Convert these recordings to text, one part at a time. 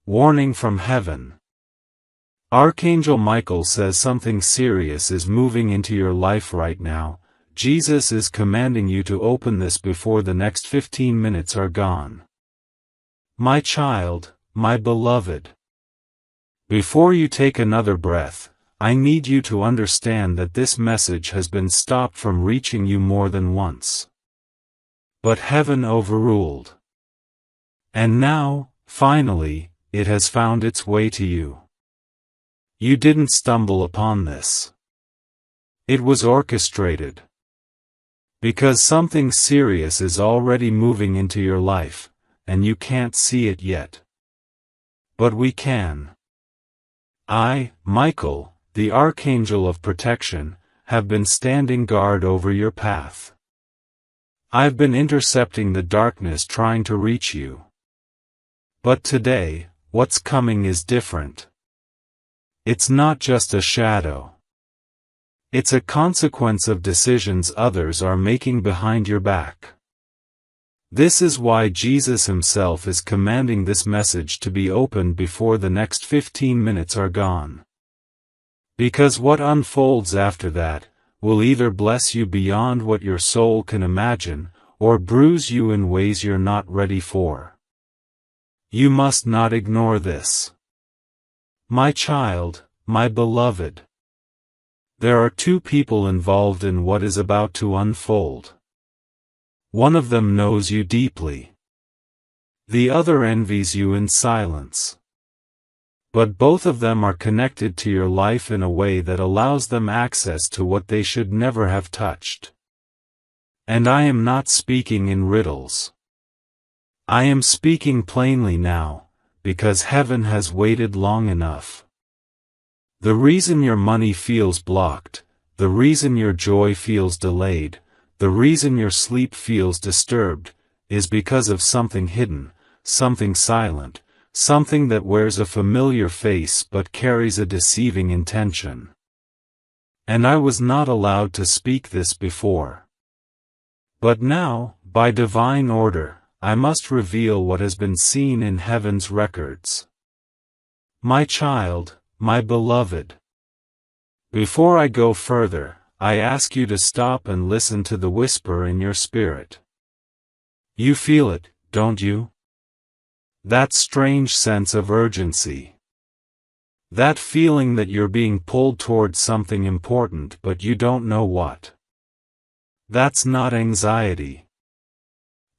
Warning from heaven. Archangel Michael says something serious is moving into your life right now. Jesus is commanding you to open this before the next 15 minutes are gone. My child, my beloved. Before you take another breath, I need you to understand that this message has been stopped from reaching you more than once. But heaven overruled. And now, finally, it has found its way to you. You didn't stumble upon this. It was orchestrated. Because something serious is already moving into your life, and you can't see it yet. But we can. I, Michael, the Archangel of Protection, have been standing guard over your path. I've been intercepting the darkness trying to reach you. But today, what's coming is different. It's not just a shadow. It's a consequence of decisions others are making behind your back. This is why Jesus himself is commanding this message to be opened before the next 15 minutes are gone. Because what unfolds after that will either bless you beyond what your soul can imagine, or bruise you in ways you're not ready for. You must not ignore this. My child, my beloved. There are two people involved in what is about to unfold. One of them knows you deeply. The other envies you in silence. But both of them are connected to your life in a way that allows them access to what they should never have touched. And I am not speaking in riddles. I am speaking plainly now, because heaven has waited long enough. The reason your money feels blocked, the reason your joy feels delayed, the reason your sleep feels disturbed, is because of something hidden, something silent, something that wears a familiar face but carries a deceiving intention. And I was not allowed to speak this before. But now, by divine order, I must reveal what has been seen in heaven's records. My child, my beloved. Before I go further, I ask you to stop and listen to the whisper in your spirit. You feel it, don't you? That strange sense of urgency. That feeling that you're being pulled towards something important but you don't know what. That's not anxiety.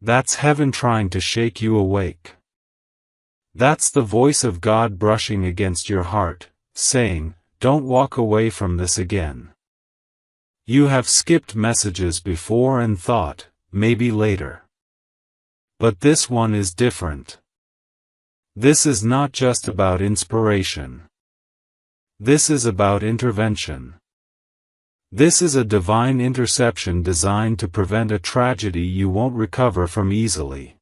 That's heaven trying to shake you awake. That's the voice of God brushing against your heart, saying, don't walk away from this again. You have skipped messages before and thought, maybe later. But this one is different. This is not just about inspiration. This is about intervention. This is a divine interception designed to prevent a tragedy you won't recover from easily.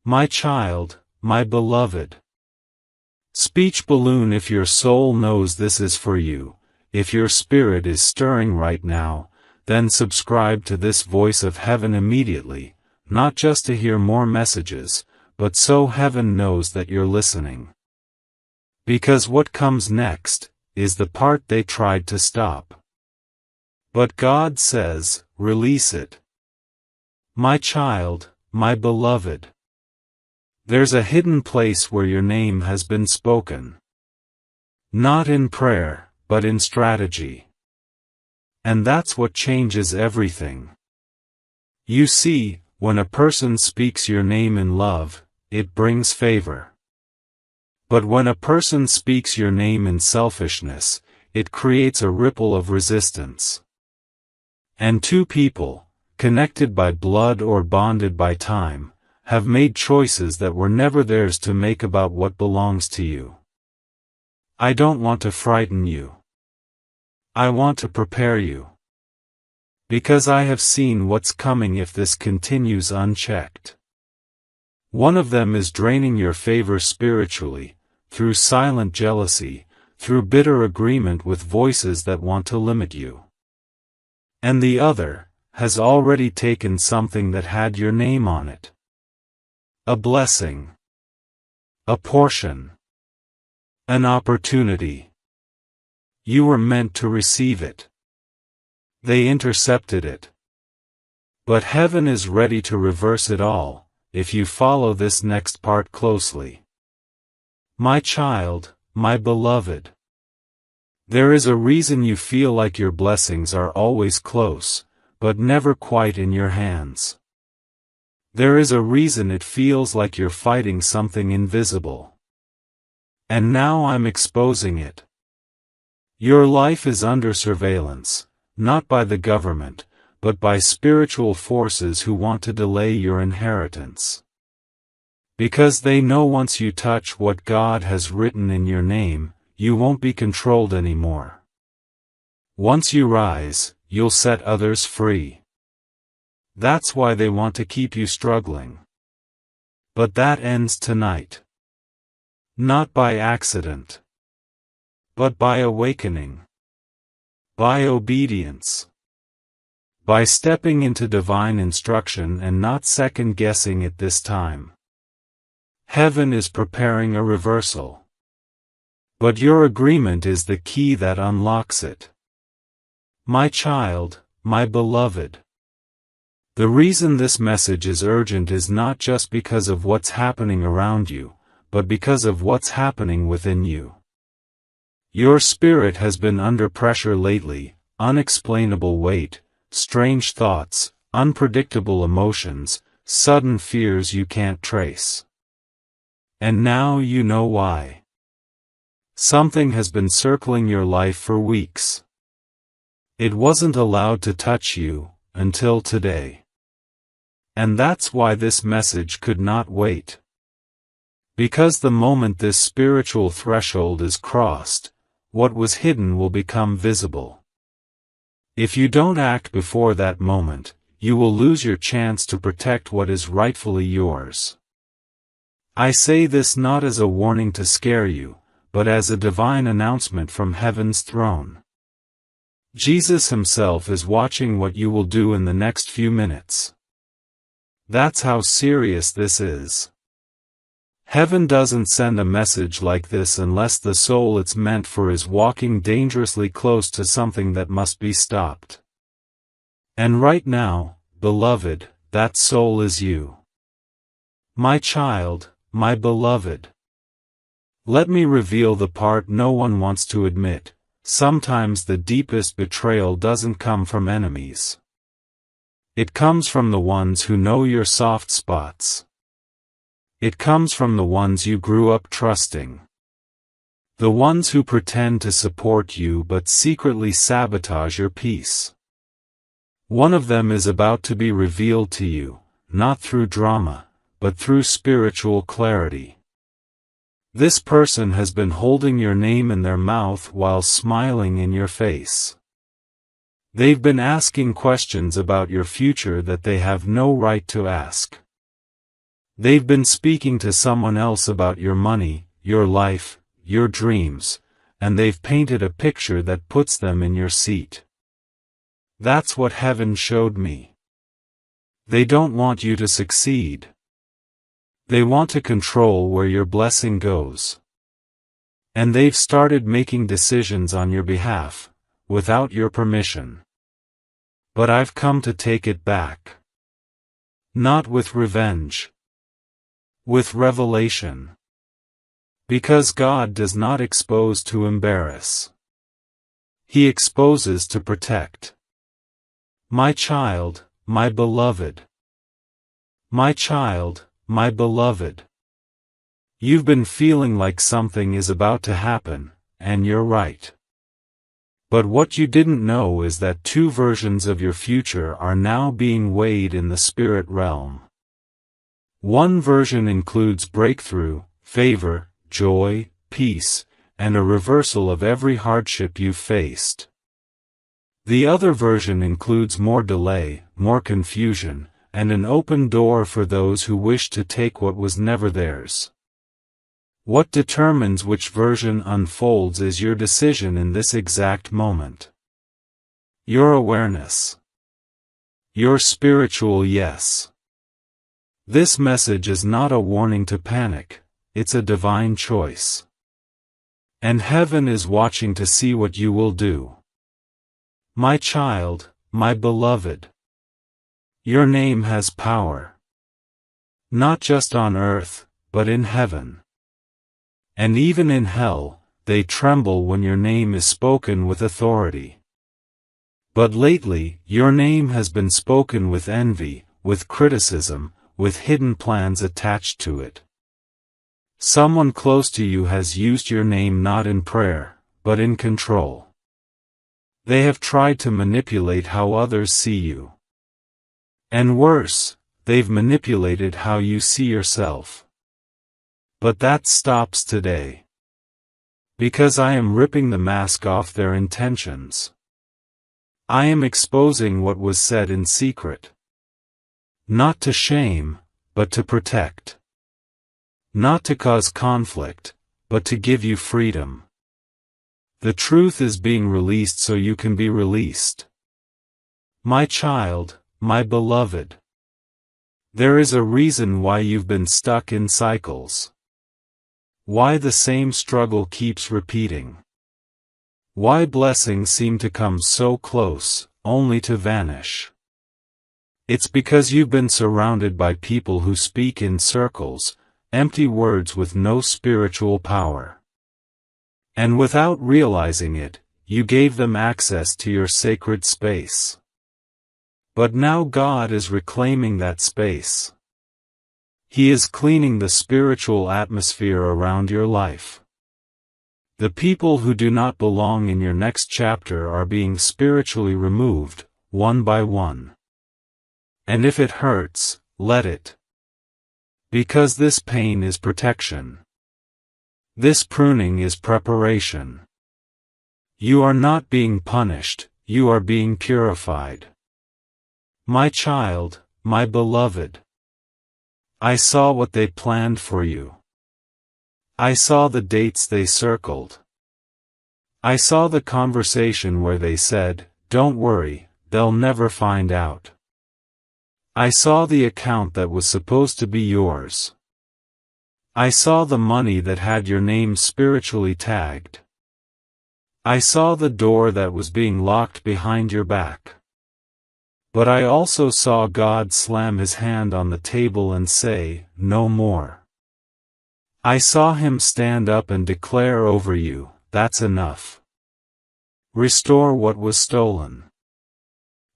My child, my beloved. Speech balloon, if your soul knows this is for you, if your spirit is stirring right now, then subscribe to this voice of heaven immediately, not just to hear more messages, but so heaven knows that you're listening. Because what comes next is the part they tried to stop. But God says, release it. My child, my beloved. There's a hidden place where your name has been spoken. Not in prayer, but in strategy. And that's what changes everything. You see, when a person speaks your name in love, it brings favor. But when a person speaks your name in selfishness, it creates a ripple of resistance. And two people, connected by blood or bonded by time, have made choices that were never theirs to make about what belongs to you. I don't want to frighten you. I want to prepare you. Because I have seen what's coming if this continues unchecked. One of them is draining your favor spiritually, through silent jealousy, through bitter agreement with voices that want to limit you. And the other has already taken something that had your name on it. A blessing. A portion. An opportunity. You were meant to receive it. They intercepted it. But heaven is ready to reverse it all, if you follow this next part closely. My child, my beloved. There is a reason you feel like your blessings are always close, but never quite in your hands. There is a reason it feels like you're fighting something invisible. And now I'm exposing it. Your life is under surveillance, not by the government, but by spiritual forces who want to delay your inheritance. Because they know once you touch what God has written in your name, you won't be controlled anymore. Once you rise, you'll set others free. That's why they want to keep you struggling. But that ends tonight. Not by accident, but by awakening. By obedience. By stepping into divine instruction and not second-guessing it this time. Heaven is preparing a reversal. But your agreement is the key that unlocks it. My child, my beloved. The reason this message is urgent is not just because of what's happening around you, but because of what's happening within you. Your spirit has been under pressure lately, unexplainable weight, strange thoughts, unpredictable emotions, sudden fears you can't trace. And now you know why. Something has been circling your life for weeks. It wasn't allowed to touch you, until today. And that's why this message could not wait. Because the moment this spiritual threshold is crossed, what was hidden will become visible. If you don't act before that moment, you will lose your chance to protect what is rightfully yours. I say this not as a warning to scare you, but as a divine announcement from heaven's throne. Jesus himself is watching what you will do in the next few minutes. That's how serious this is. Heaven doesn't send a message like this unless the soul it's meant for is walking dangerously close to something that must be stopped. And right now, beloved, that soul is you. My child, my beloved. Let me reveal the part no one wants to admit. Sometimes the deepest betrayal doesn't come from enemies. It comes from the ones who know your soft spots. It comes from the ones you grew up trusting. The ones who pretend to support you but secretly sabotage your peace. One of them is about to be revealed to you, not through drama, but through spiritual clarity. This person has been holding your name in their mouth while smiling in your face. They've been asking questions about your future that they have no right to ask. They've been speaking to someone else about your money, your life, your dreams, and they've painted a picture that puts them in your seat. That's what heaven showed me. They don't want you to succeed. They want to control where your blessing goes. And they've started making decisions on your behalf, without your permission. But I've come to take it back. Not with revenge. With revelation. Because God does not expose to embarrass. He exposes to protect. My child, my beloved. My child, my beloved. You've been feeling like something is about to happen, and you're right. But what you didn't know is that two versions of your future are now being weighed in the spirit realm. One version includes breakthrough, favor, joy, peace, and a reversal of every hardship you've faced. The other version includes more delay, more confusion, and an open door for those who wish to take what was never theirs. What determines which version unfolds is your decision in this exact moment. Your awareness. Your spiritual yes. This message is not a warning to panic, it's a divine choice. And heaven is watching to see what you will do. My child, my beloved. Your name has power. Not just on earth, but in heaven. And even in hell, they tremble when your name is spoken with authority. But lately, your name has been spoken with envy, with criticism, with hidden plans attached to it. Someone close to you has used your name not in prayer, but in control. They have tried to manipulate how others see you. And worse, they've manipulated how you see yourself. But that stops today. Because I am ripping the mask off their intentions. I am exposing what was said in secret. Not to shame, but to protect. Not to cause conflict, but to give you freedom. The truth is being released so you can be released. My child, my beloved. There is a reason why you've been stuck in cycles. Why the same struggle keeps repeating. Why blessings seem to come so close, only to vanish. It's because you've been surrounded by people who speak in circles, empty words with no spiritual power. And without realizing it, you gave them access to your sacred space. But now God is reclaiming that space. He is cleaning the spiritual atmosphere around your life. The people who do not belong in your next chapter are being spiritually removed, one by one. And if it hurts, let it. Because this pain is protection. This pruning is preparation. You are not being punished, you are being purified. My child, my beloved. I saw what they planned for you. I saw the dates they circled. I saw the conversation where they said, "Don't worry, they'll never find out." I saw the account that was supposed to be yours. I saw the money that had your name spiritually tagged. I saw the door that was being locked behind your back. But I also saw God slam his hand on the table and say, "No more." I saw him stand up and declare over you, "That's enough. Restore what was stolen."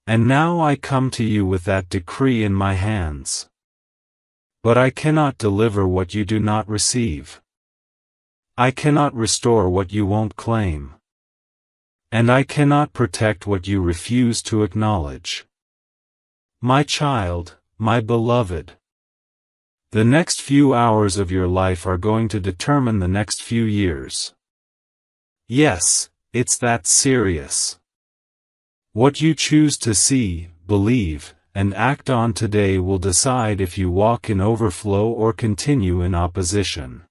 And now I come to you with that decree in my hands. But I cannot deliver what you do not receive. I cannot restore what you won't claim. And I cannot protect what you refuse to acknowledge. My child, my beloved. The next few hours of your life are going to determine the next few years. Yes, it's that serious. What you choose to see, believe, and act on today will decide if you walk in overflow or continue in opposition.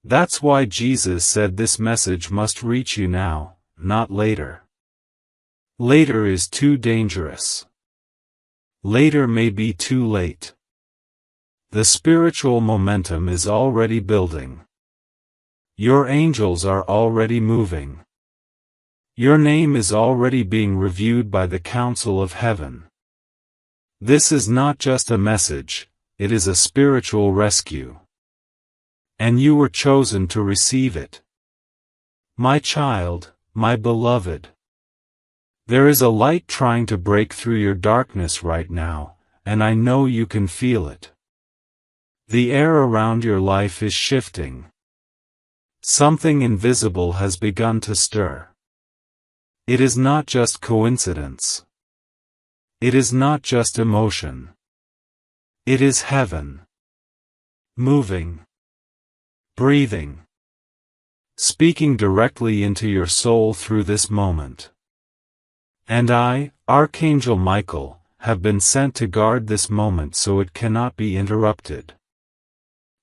That's why Jesus said this message must reach you now, not later. Later is too dangerous. Later may be too late. The spiritual momentum is already building. Your angels are already moving. Your name is already being reviewed by the council of heaven. This is not just a message, it is a spiritual rescue. And you were chosen to receive it. My child, my beloved. There is a light trying to break through your darkness right now, and I know you can feel it. The air around your life is shifting. Something invisible has begun to stir. It is not just coincidence. It is not just emotion. It is heaven. Moving. Breathing. Speaking directly into your soul through this moment. And I, Archangel Michael, have been sent to guard this moment so it cannot be interrupted.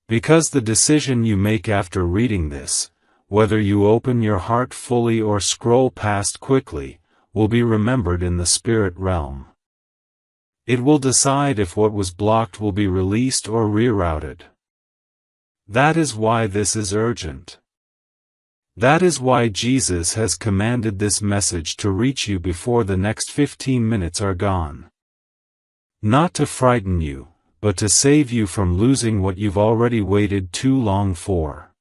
Because the decision you make after reading this, whether you open your heart fully or scroll past quickly, will be remembered in the spirit realm. It will decide if what was blocked will be released or rerouted. That is why this is urgent. That is why Jesus has commanded this message to reach you before the next 15 minutes are gone. Not to frighten you, but to save you from losing what you've already waited too long for.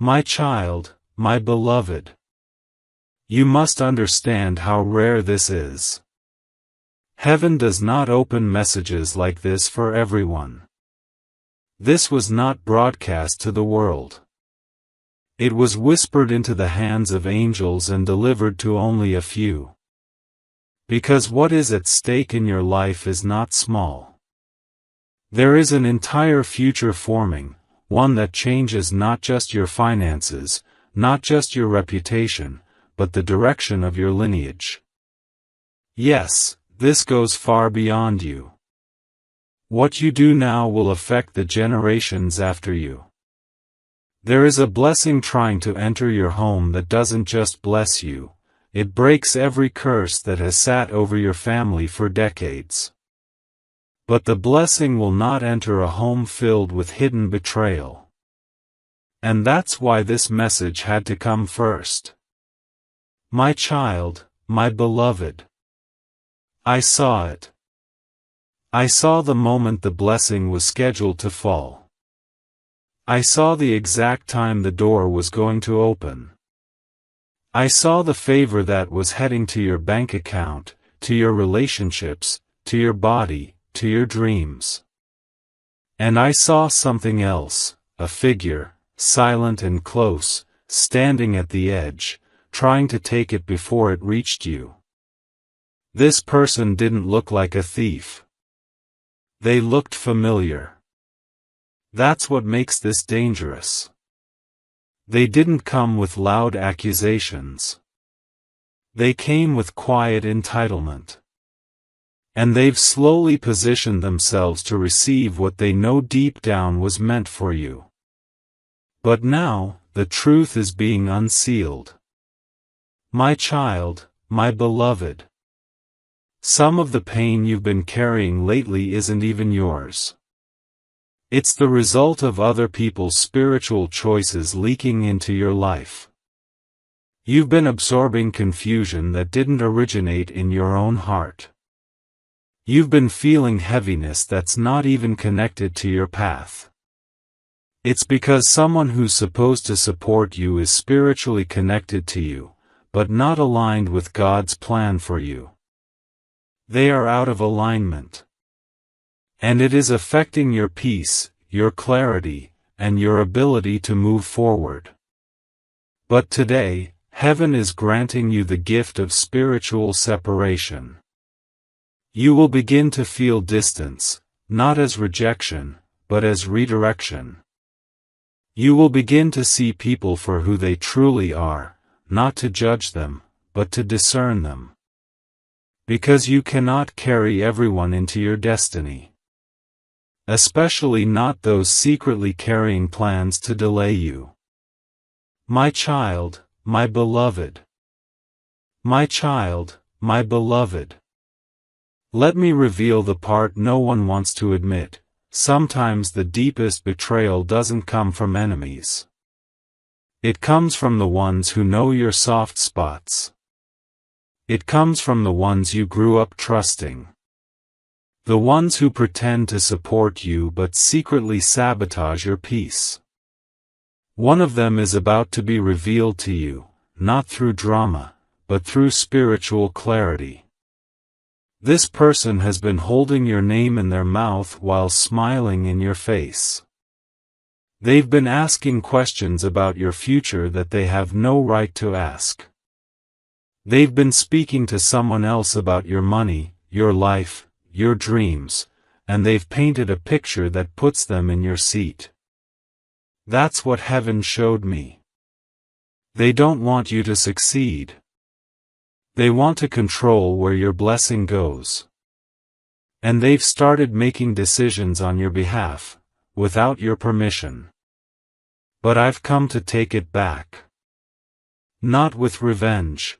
My child, my beloved. You must understand how rare this is. Heaven does not open messages like this for everyone. This was not broadcast to the world. It was whispered into the hands of angels and delivered to only a few. Because what is at stake in your life is not small. There is an entire future forming, one that changes not just your finances, not just your reputation, but the direction of your lineage. Yes, this goes far beyond you. What you do now will affect the generations after you. There is a blessing trying to enter your home that doesn't just bless you, it breaks every curse that has sat over your family for decades. But the blessing will not enter a home filled with hidden betrayal. And that's why this message had to come first. My child, my beloved. I saw it. I saw the moment the blessing was scheduled to fall. I saw the exact time the door was going to open. I saw the favor that was heading to your bank account, to your relationships, to your body, to your dreams. And I saw something else, a figure, silent and close, standing at the edge, trying to take it before it reached you. This person didn't look like a thief. They looked familiar. That's what makes this dangerous. They didn't come with loud accusations. They came with quiet entitlement. And they've slowly positioned themselves to receive what they know deep down was meant for you. But now, the truth is being unsealed. My child, my beloved. Some of the pain you've been carrying lately isn't even yours. It's the result of other people's spiritual choices leaking into your life. You've been absorbing confusion that didn't originate in your own heart. You've been feeling heaviness that's not even connected to your path. It's because someone who's supposed to support you is spiritually connected to you, but not aligned with God's plan for you. They are out of alignment. And it is affecting your peace, your clarity, and your ability to move forward. But today, heaven is granting you the gift of spiritual separation. You will begin to feel distance, not as rejection, but as redirection. You will begin to see people for who they truly are, not to judge them, but to discern them. Because you cannot carry everyone into your destiny. Especially not those secretly carrying plans to delay you. My child, my beloved. My child, my beloved. Let me reveal the part no one wants to admit. Sometimes the deepest betrayal doesn't come from enemies. It comes from the ones who know your soft spots. It comes from the ones you grew up trusting. The ones who pretend to support you but secretly sabotage your peace. One of them is about to be revealed to you, not through drama, but through spiritual clarity. This person has been holding your name in their mouth while smiling in your face. They've been asking questions about your future that they have no right to ask. They've been speaking to someone else about your money, your life, your dreams, and they've painted a picture that puts them in your seat. That's what heaven showed me. They don't want you to succeed. They want to control where your blessing goes. And they've started making decisions on your behalf, without your permission. But I've come to take it back. Not with revenge.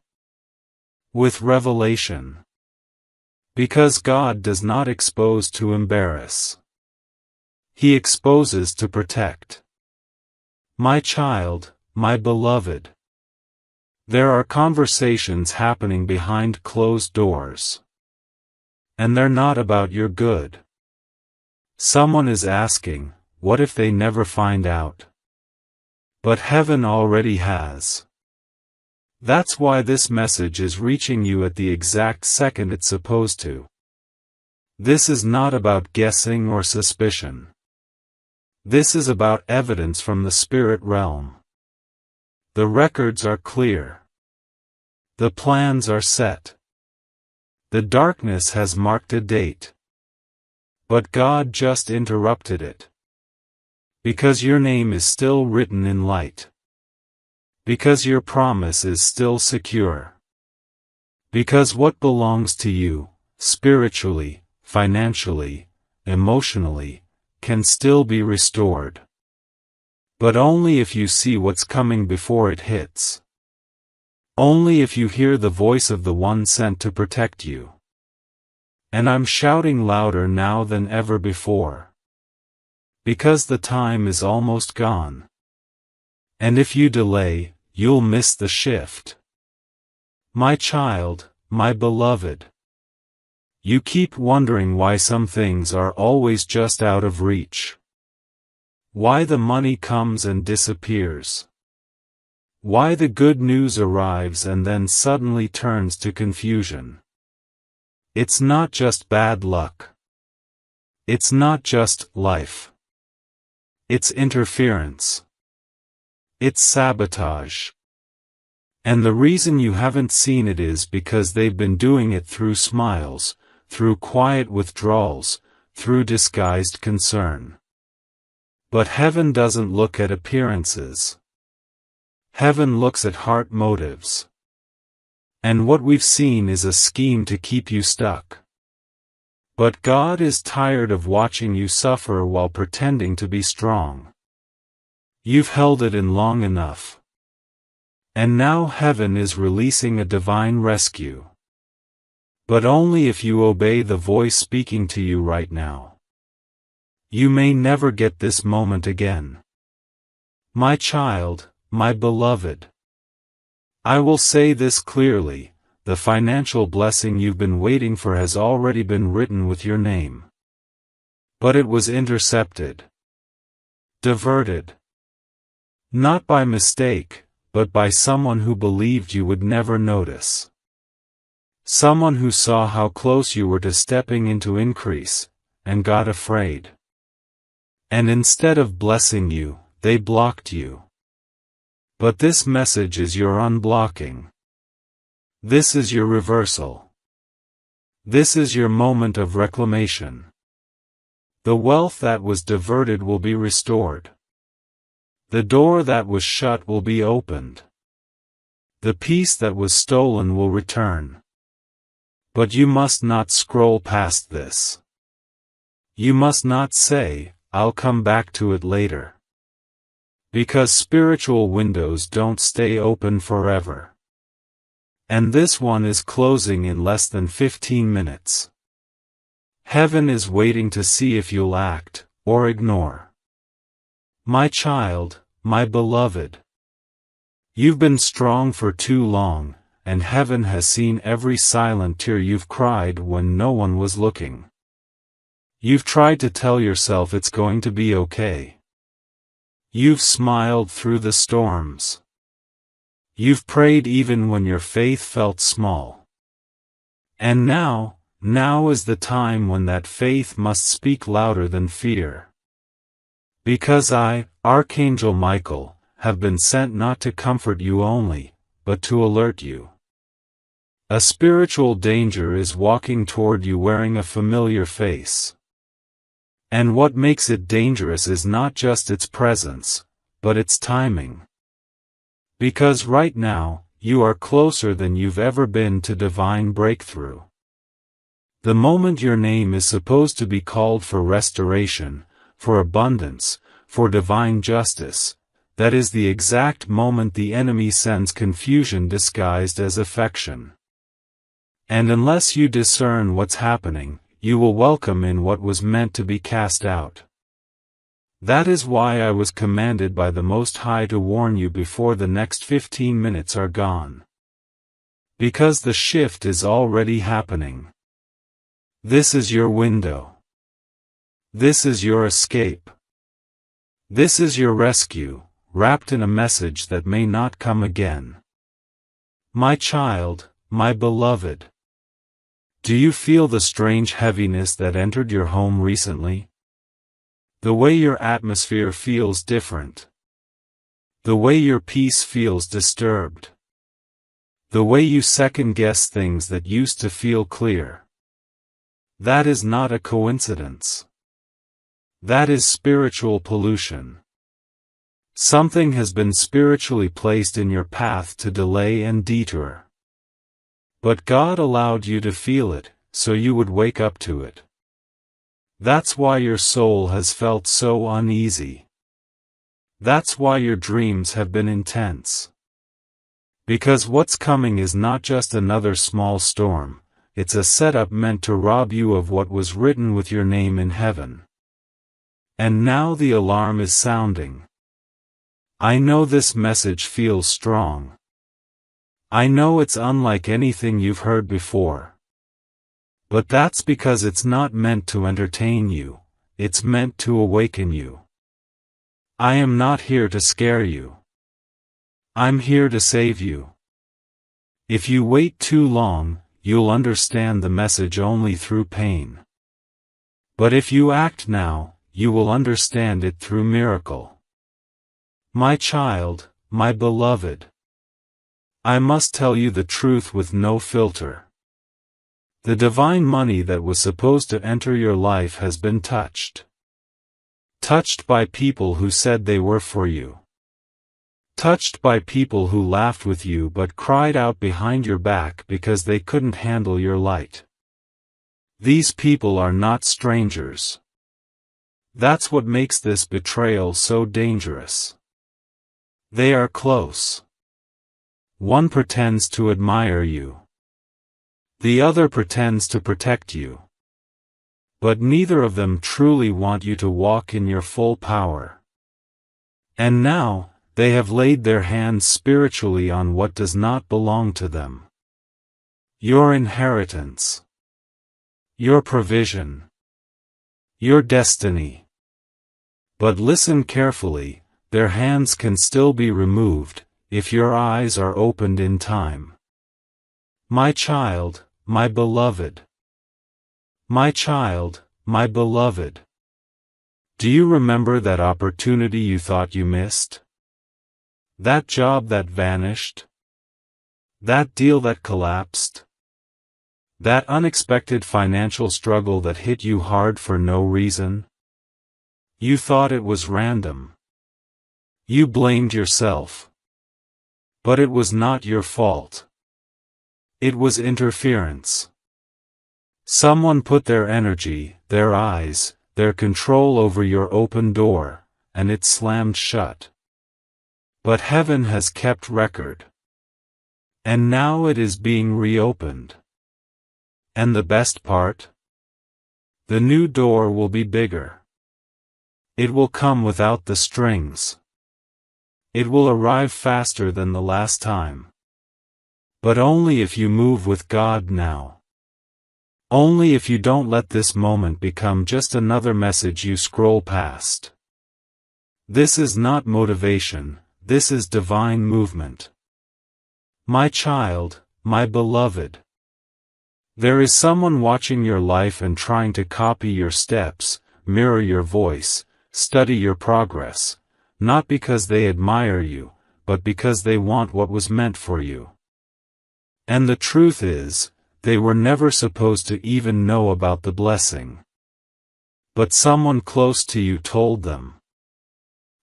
With revelation. Because God does not expose to embarrass. He exposes to protect. My child, my beloved. There are conversations happening behind closed doors. And they're not about your good. Someone is asking, what if they never find out? But heaven already has. That's why this message is reaching you at the exact second it's supposed to. This is not about guessing or suspicion. This is about evidence from the spirit realm. The records are clear. The plans are set. The darkness has marked a date. But God just interrupted it. Because your name is still written in light. Because your promise is still secure. Because what belongs to you, spiritually, financially, emotionally, can still be restored. But only if you see what's coming before it hits. Only if you hear the voice of the one sent to protect you. And I'm shouting louder now than ever before. Because the time is almost gone. And if you delay, you'll miss the shift. My child, my beloved. You keep wondering why some things are always just out of reach. Why the money comes and disappears. Why the good news arrives and then suddenly turns to confusion. It's not just bad luck. It's not just life. It's interference. It's sabotage. And the reason you haven't seen it is because they've been doing it through smiles, through quiet withdrawals, through disguised concern. But heaven doesn't look at appearances. Heaven looks at heart motives. And what we've seen is a scheme to keep you stuck. But God is tired of watching you suffer while pretending to be strong. You've held it in long enough. And now heaven is releasing a divine rescue. But only if you obey the voice speaking to you right now. You may never get this moment again. My child, my beloved. I will say this clearly, the financial blessing you've been waiting for has already been written with your name. But it was intercepted. Diverted. Not by mistake, but by someone who believed you would never notice. Someone who saw how close you were to stepping into increase, and got afraid. And instead of blessing you, they blocked you. But this message is your unblocking. This is your reversal. This is your moment of reclamation. The wealth that was diverted will be restored. The door that was shut will be opened. The peace that was stolen will return. But you must not scroll past this. You must not say, I'll come back to it later. Because spiritual windows don't stay open forever. And this one is closing in less than 15 minutes. Heaven is waiting to see if you'll act, or ignore. My child, my beloved. You've been strong for too long, and heaven has seen every silent tear you've cried when no one was looking. You've tried to tell yourself it's going to be okay. You've smiled through the storms. You've prayed even when your faith felt small. And now is the time when that faith must speak louder than fear. Because I, Archangel Michael, have been sent not to comfort you only, but to alert you. A spiritual danger is walking toward you wearing a familiar face. And what makes it dangerous is not just its presence, but its timing. Because right now, you are closer than you've ever been to divine breakthrough. The moment your name is supposed to be called for restoration, for abundance, for divine justice, that is the exact moment the enemy sends confusion disguised as affection. And unless you discern what's happening, you will welcome in what was meant to be cast out. That is why I was commanded by the Most High to warn you before the next 15 minutes are gone. Because the shift is already happening. This is your window. This is your escape. This is your rescue, wrapped in a message that may not come again. My child, my beloved. Do you feel the strange heaviness that entered your home recently? The way your atmosphere feels different. The way your peace feels disturbed. The way you second-guess things that used to feel clear. That is not a coincidence. That is spiritual pollution. Something has been spiritually placed in your path to delay and detour. But God allowed you to feel it, so you would wake up to it. That's why your soul has felt so uneasy. That's why your dreams have been intense. Because what's coming is not just another small storm, it's a setup meant to rob you of what was written with your name in heaven. And now the alarm is sounding. I know this message feels strong. I know it's unlike anything you've heard before. But that's because it's not meant to entertain you, it's meant to awaken you. I am not here to scare you. I'm here to save you. If you wait too long, you'll understand the message only through pain. But if you act now, you will understand it through miracle. My child, my beloved. I must tell you the truth with no filter. The divine money that was supposed to enter your life has been touched. Touched by people who said they were for you. Touched by people who laughed with you but cried out behind your back because they couldn't handle your light. These people are not strangers. That's what makes this betrayal so dangerous. They are close. One pretends to admire you. The other pretends to protect you. But neither of them truly want you to walk in your full power. And now, they have laid their hands spiritually on what does not belong to them. Your inheritance. Your provision. Your destiny. But listen carefully, their hands can still be removed, if your eyes are opened in time. My child, my beloved. My child, my beloved. Do you remember that opportunity you thought you missed? That job that vanished? That deal that collapsed? That unexpected financial struggle that hit you hard for no reason? You thought it was random. You blamed yourself. But it was not your fault. It was interference. Someone put their energy, their eyes, their control over your open door, and it slammed shut. But heaven has kept record. And now it is being reopened. And the best part? The new door will be bigger. It will come without the strings. It will arrive faster than the last time. But only if you move with God now. Only if you don't let this moment become just another message you scroll past. This is not motivation, this is divine movement. My child, my beloved. There is someone watching your life and trying to copy your steps, mirror your voice, study your progress, not because they admire you, but because they want what was meant for you. And the truth is, they were never supposed to even know about the blessing. But someone close to you told them.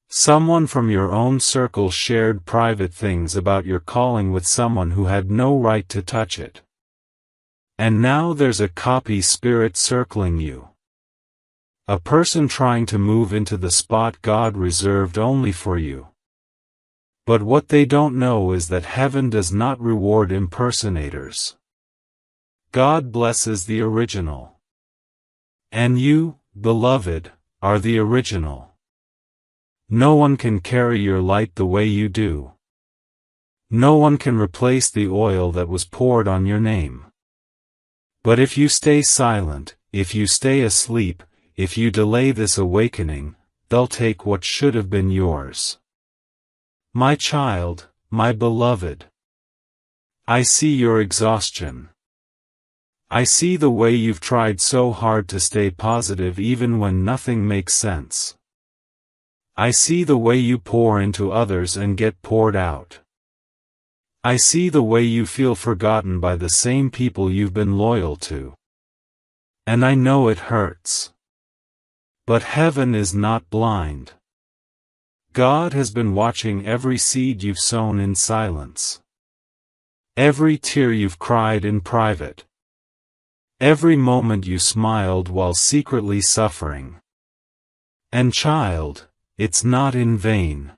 Someone from your own circle shared private things about your calling with someone who had no right to touch it. And now there's a copy spirit circling you. A person trying to move into the spot God reserved only for you. But what they don't know is that heaven does not reward impersonators. God blesses the original. And you, beloved, are the original. No one can carry your light the way you do. No one can replace the oil that was poured on your name. But if you stay silent, if you stay asleep, if you delay this awakening, they'll take what should have been yours. My child, my beloved. I see your exhaustion. I see the way you've tried so hard to stay positive even when nothing makes sense. I see the way you pour into others and get poured out. I see the way you feel forgotten by the same people you've been loyal to. And I know it hurts. But heaven is not blind. God has been watching every seed you've sown in silence. Every tear you've cried in private. Every moment you smiled while secretly suffering. And child, it's not in vain.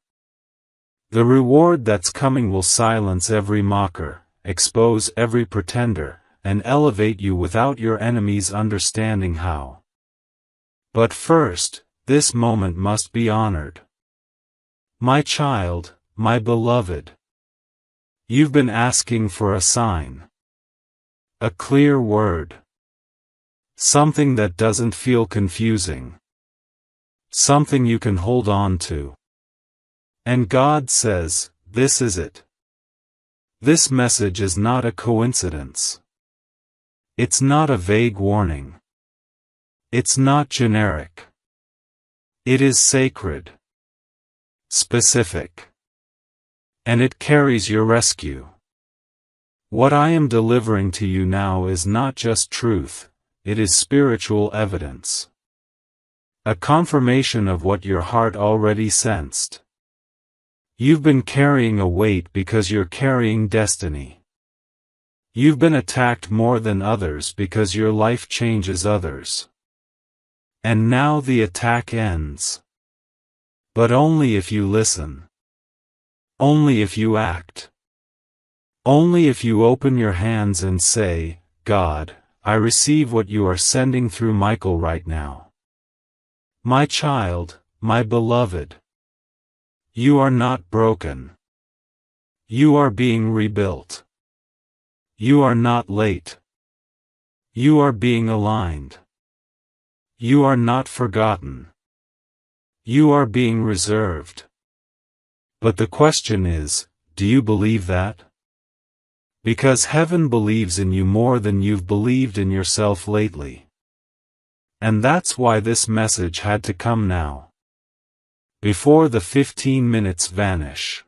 The reward that's coming will silence every mocker, expose every pretender, and elevate you without your enemies understanding how. But first, this moment must be honored. My child, my beloved. You've been asking for a sign. A clear word. Something that doesn't feel confusing. Something you can hold on to. And God says, this is it. This message is not a coincidence. It's not a vague warning. It's not generic. It is sacred. Specific. And it carries your rescue. What I am delivering to you now is not just truth, it is spiritual evidence. A confirmation of what your heart already sensed. You've been carrying a weight because you're carrying destiny. You've been attacked more than others because your life changes others. And now the attack ends. But only if you listen. Only if you act. Only if you open your hands and say, God, I receive what you are sending through Michael right now. My child, my beloved. You are not broken. You are being rebuilt. You are not late. You are being aligned. You are not forgotten. You are being reserved. But the question is, do you believe that? Because heaven believes in you more than you've believed in yourself lately. And that's why this message had to come now. Before the 15 minutes vanish.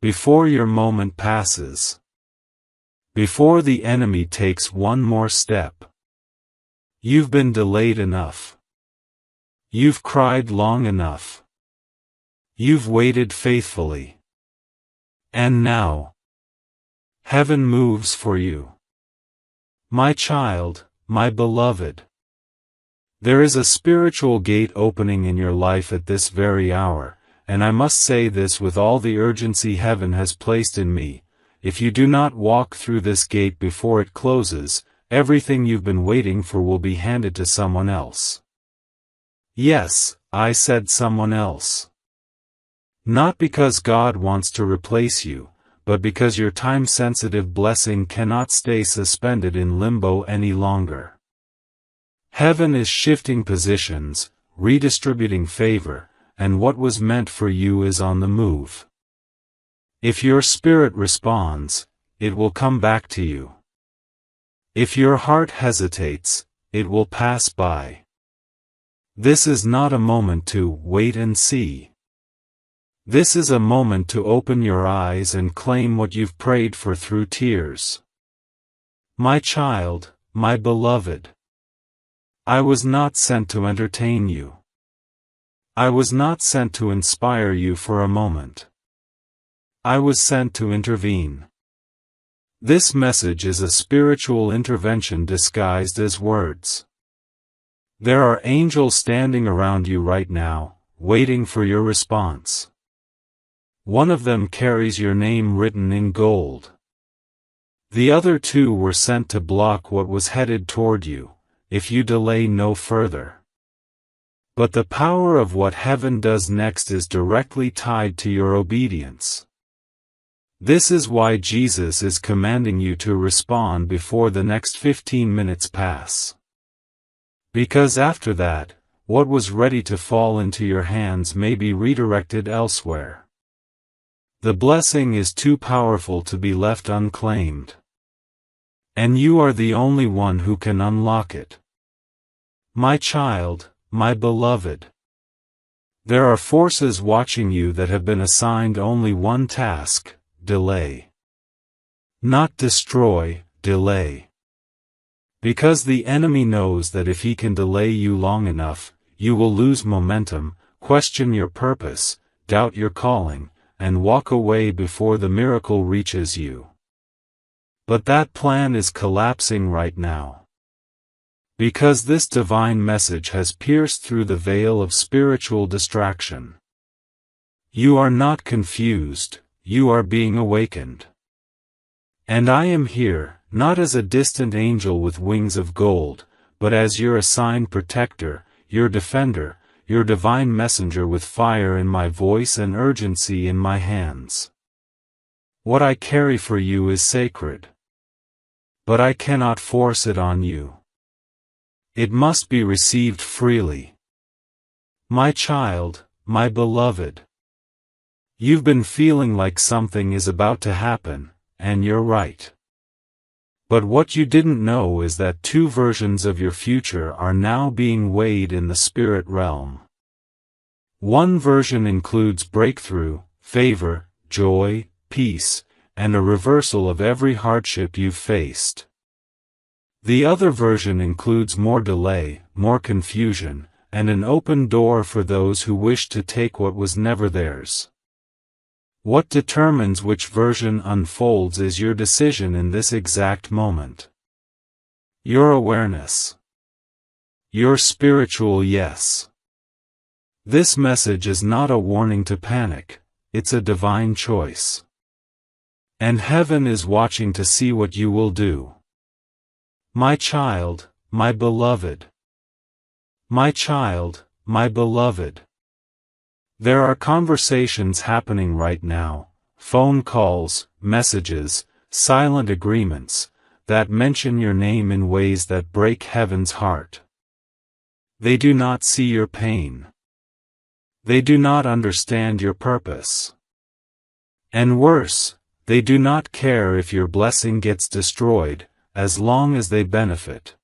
Before your moment passes. Before the enemy takes one more step. You've been delayed enough. You've cried long enough. You've waited faithfully. And now, heaven moves for you. My child, my beloved. There is a spiritual gate opening in your life at this very hour, and I must say this with all the urgency heaven has placed in me. If you do not walk through this gate before it closes, everything you've been waiting for will be handed to someone else. Yes, I said someone else. Not because God wants to replace you, but because your time-sensitive blessing cannot stay suspended in limbo any longer. Heaven is shifting positions, redistributing favor, and what was meant for you is on the move. If your spirit responds, it will come back to you. If your heart hesitates, it will pass by. This is not a moment to wait and see. This is a moment to open your eyes and claim what you've prayed for through tears. My child, my beloved. I was not sent to entertain you. I was not sent to inspire you for a moment. I was sent to intervene. This message is a spiritual intervention disguised as words. There are angels standing around you right now, waiting for your response. One of them carries your name written in gold. The other two were sent to block what was headed toward you, if you delay no further. But the power of what heaven does next is directly tied to your obedience. This is why Jesus is commanding you to respond before the next 15 minutes pass. Because after that, what was ready to fall into your hands may be redirected elsewhere. The blessing is too powerful to be left unclaimed. And you are the only one who can unlock it. My child, my beloved. There are forces watching you that have been assigned only one task: delay. Not destroy, delay. Because the enemy knows that if he can delay you long enough, you will lose momentum, question your purpose, doubt your calling, and walk away before the miracle reaches you. But that plan is collapsing right now. Because this divine message has pierced through the veil of spiritual distraction. You are not confused, you are being awakened. And I am here, not as a distant angel with wings of gold, but as your assigned protector, your defender, your divine messenger with fire in my voice and urgency in my hands. What I carry for you is sacred. But I cannot force it on you. It must be received freely. My child, my beloved. You've been feeling like something is about to happen, and you're right. But what you didn't know is that two versions of your future are now being weighed in the spirit realm. One version includes breakthrough, favor, joy, peace, and a reversal of every hardship you've faced. The other version includes more delay, more confusion, and an open door for those who wish to take what was never theirs. What determines which version unfolds is your decision in this exact moment. Your awareness. Your spiritual yes. This message is not a warning to panic, it's a divine choice. And heaven is watching to see what you will do. My child, my beloved. My child, my beloved. There are conversations happening right now, phone calls, messages, silent agreements, that mention your name in ways that break heaven's heart. They do not see your pain. They do not understand your purpose. And worse, they do not care if your blessing gets destroyed, as long as they benefit.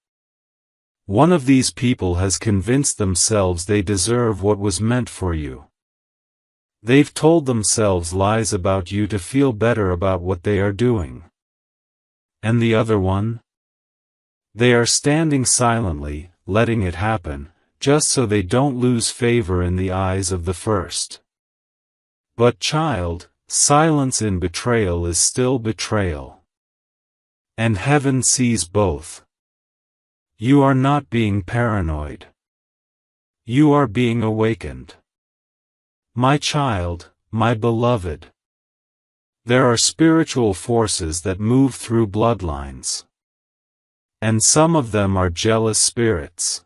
One of these people has convinced themselves they deserve what was meant for you. They've told themselves lies about you to feel better about what they are doing. And the other one? They are standing silently, letting it happen, just so they don't lose favor in the eyes of the first. But child, silence in betrayal is still betrayal. And heaven sees both. You are not being paranoid. You are being awakened. My child, my beloved. There are spiritual forces that move through bloodlines. And some of them are jealous spirits.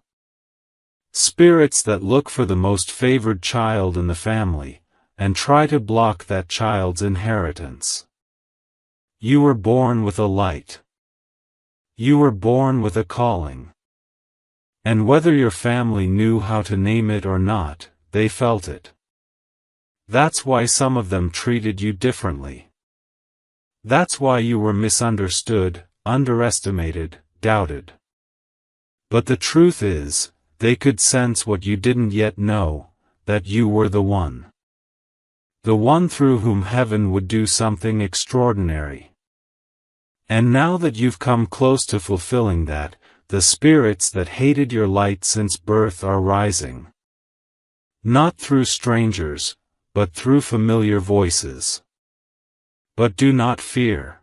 Spirits that look for the most favored child in the family, and try to block that child's inheritance. You were born with a light. You were born with a calling. And whether your family knew how to name it or not, they felt it. That's why some of them treated you differently. That's why you were misunderstood, underestimated, doubted. But the truth is, they could sense what you didn't yet know, that you were the one. The one through whom heaven would do something extraordinary. And now that you've come close to fulfilling that, the spirits that hated your light since birth are rising. Not through strangers, but through familiar voices. But do not fear.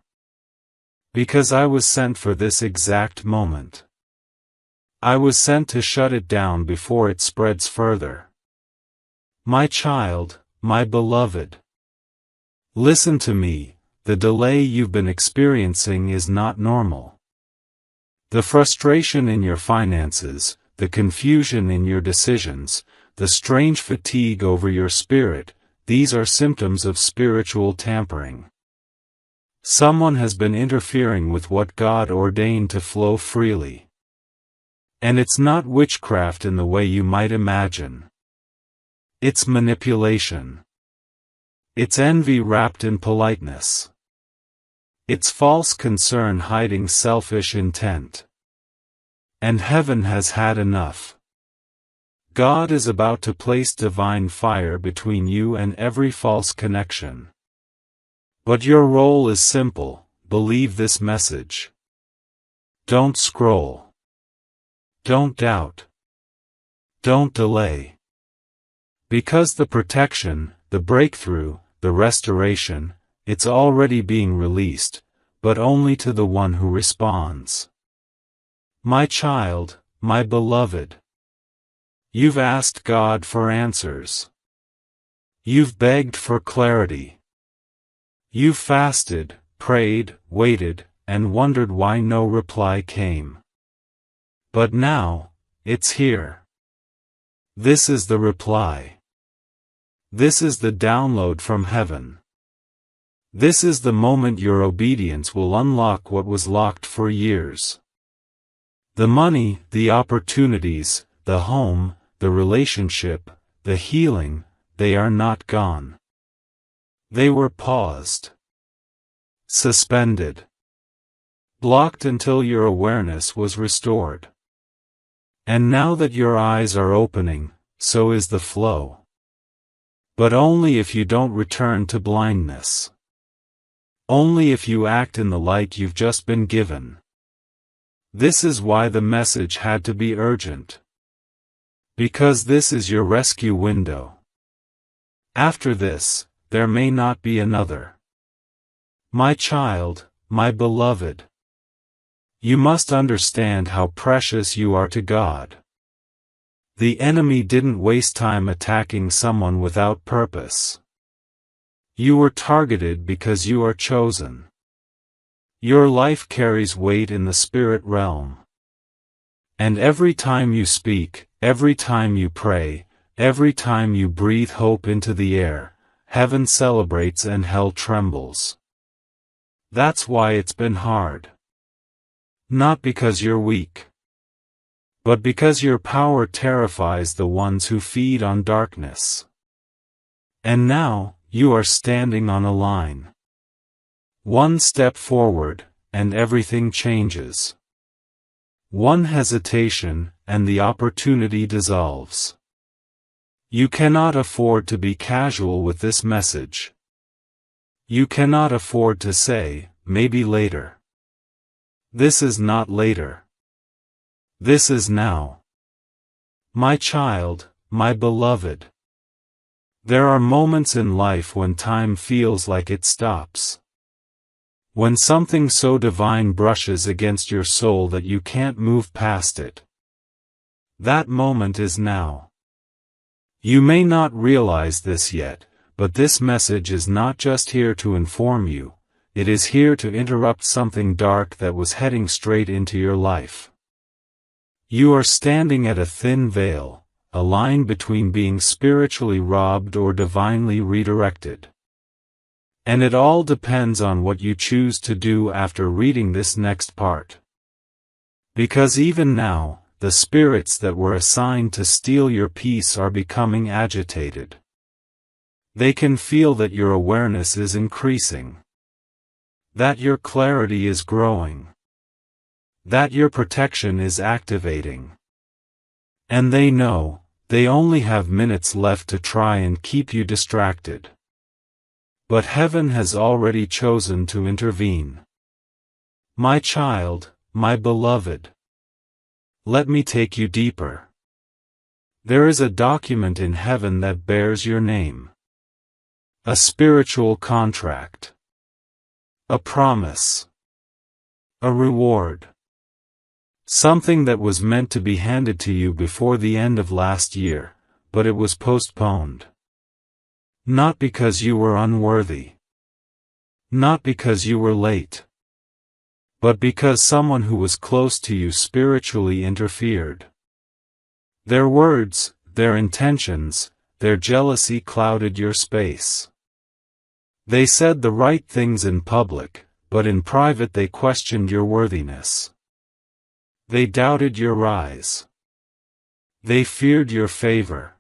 Because I was sent for this exact moment. I was sent to shut it down before it spreads further. My child, my beloved. Listen to me, the delay you've been experiencing is not normal. The frustration in your finances, the confusion in your decisions, the strange fatigue over your spirit, these are symptoms of spiritual tampering. Someone has been interfering with what God ordained to flow freely. And it's not witchcraft in the way you might imagine. It's manipulation. It's envy wrapped in politeness. It's false concern hiding selfish intent. And heaven has had enough. God is about to place divine fire between you and every false connection. But your role is simple: believe this message. Don't scroll. Don't doubt. Don't delay. Because the protection, the breakthrough, the restoration, it's already being released, but only to the one who responds. My child, my beloved. You've asked God for answers. You've begged for clarity. You've fasted, prayed, waited, and wondered why no reply came. But now, it's here. This is the reply. This is the download from heaven. This is the moment your obedience will unlock what was locked for years. The money, the opportunities, the home, the relationship, the healing, they are not gone. They were paused. Suspended. Blocked until your awareness was restored. And now that your eyes are opening, so is the flow. But only if you don't return to blindness. Only if you act in the light you've just been given. This is why the message had to be urgent. Because this is your rescue window. After this, there may not be another. My child, my beloved. You must understand how precious you are to God. The enemy didn't waste time attacking someone without purpose. You were targeted because you are chosen. Your life carries weight in the spirit realm. And every time you speak, every time you pray, every time you breathe hope into the air, heaven celebrates and hell trembles. That's why it's been hard. Not because you're weak. But because your power terrifies the ones who feed on darkness. And now, you are standing on a line. One step forward, and everything changes. One hesitation, and the opportunity dissolves. You cannot afford to be casual with this message. You cannot afford to say, maybe later. This is not later. This is now. My child, my beloved. There are moments in life when time feels like it stops. When something so divine brushes against your soul that you can't move past it. That moment is now. You may not realize this yet, but this message is not just here to inform you. It is here to interrupt something dark that was heading straight into your life. You are standing at a thin veil, a line between being spiritually robbed or divinely redirected. And it all depends on what you choose to do after reading this next part. Because even now, the spirits that were assigned to steal your peace are becoming agitated. They can feel that your awareness is increasing. That your clarity is growing. That your protection is activating. And they know, they only have minutes left to try and keep you distracted. But heaven has already chosen to intervene. My child, my beloved. Let me take you deeper. There is a document in heaven that bears your name. A spiritual contract. A promise. A reward. Something that was meant to be handed to you before the end of last year, but it was postponed. Not because you were unworthy. Not because you were late. But because someone who was close to you spiritually interfered. Their words, their intentions, their jealousy clouded your space. They said the right things in public, but in private they questioned your worthiness. They doubted your rise. They feared your favor.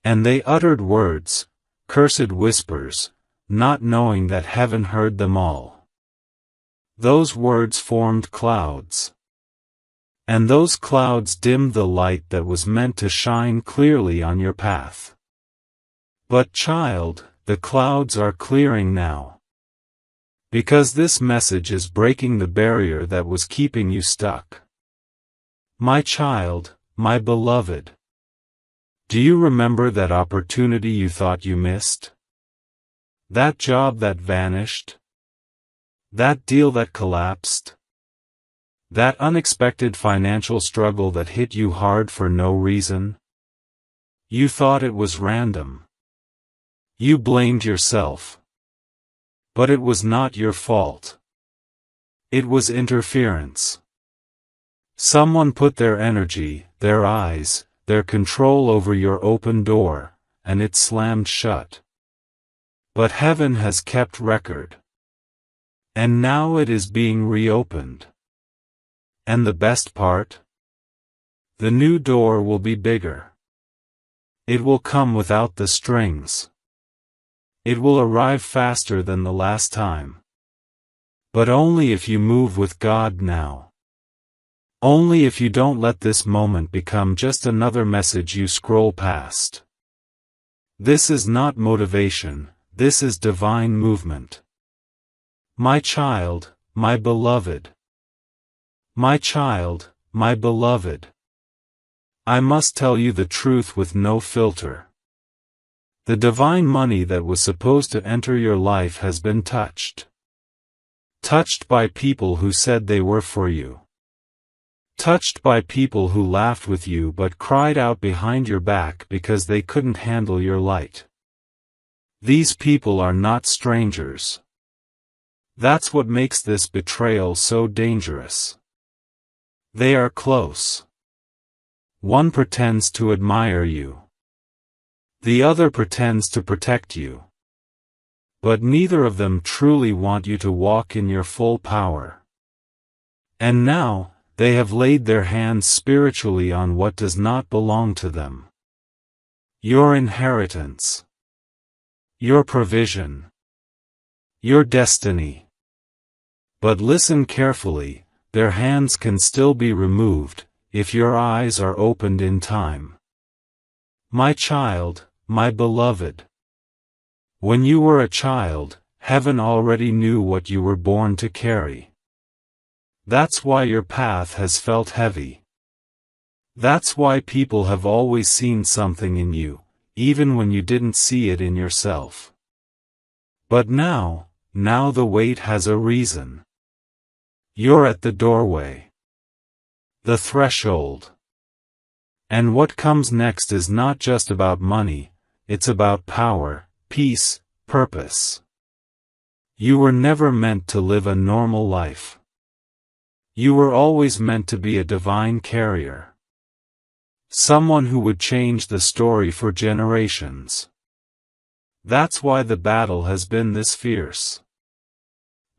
And they uttered words, cursed whispers, not knowing that heaven heard them all. Those words formed clouds. And those clouds dimmed the light that was meant to shine clearly on your path. But child, the clouds are clearing now. Because this message is breaking the barrier that was keeping you stuck. My child, my beloved. Do you remember that opportunity you thought you missed? That job that vanished? That deal that collapsed? That unexpected financial struggle that hit you hard for no reason? You thought it was random. You blamed yourself. But it was not your fault. It was interference. Someone put their energy, their eyes, their control over your open door, and it slammed shut. But heaven has kept record. And now it is being reopened. And the best part? The new door will be bigger. It will come without the strings. It will arrive faster than the last time. But only if you move with God now. Only if you don't let this moment become just another message you scroll past. This is not motivation, this is divine movement. My child, my beloved. My child, my beloved. I must tell you the truth with no filter. The divine money that was supposed to enter your life has been touched. Touched by people who said they were for you. Touched by people who laughed with you but cried out behind your back because they couldn't handle your light. These people are not strangers. That's what makes this betrayal so dangerous. They are close. One pretends to admire you. The other pretends to protect you. But neither of them truly want you to walk in your full power. And now, they have laid their hands spiritually on what does not belong to them. Your inheritance. Your provision. Your destiny. But listen carefully, their hands can still be removed, if your eyes are opened in time. My child, my beloved. When you were a child, heaven already knew what you were born to carry. That's why your path has felt heavy. That's why people have always seen something in you, even when you didn't see it in yourself. But now the wait has a reason. You're at the doorway. The threshold. And what comes next is not just about money, it's about power, peace, purpose. You were never meant to live a normal life. You were always meant to be a divine carrier. Someone who would change the story for generations. That's why the battle has been this fierce.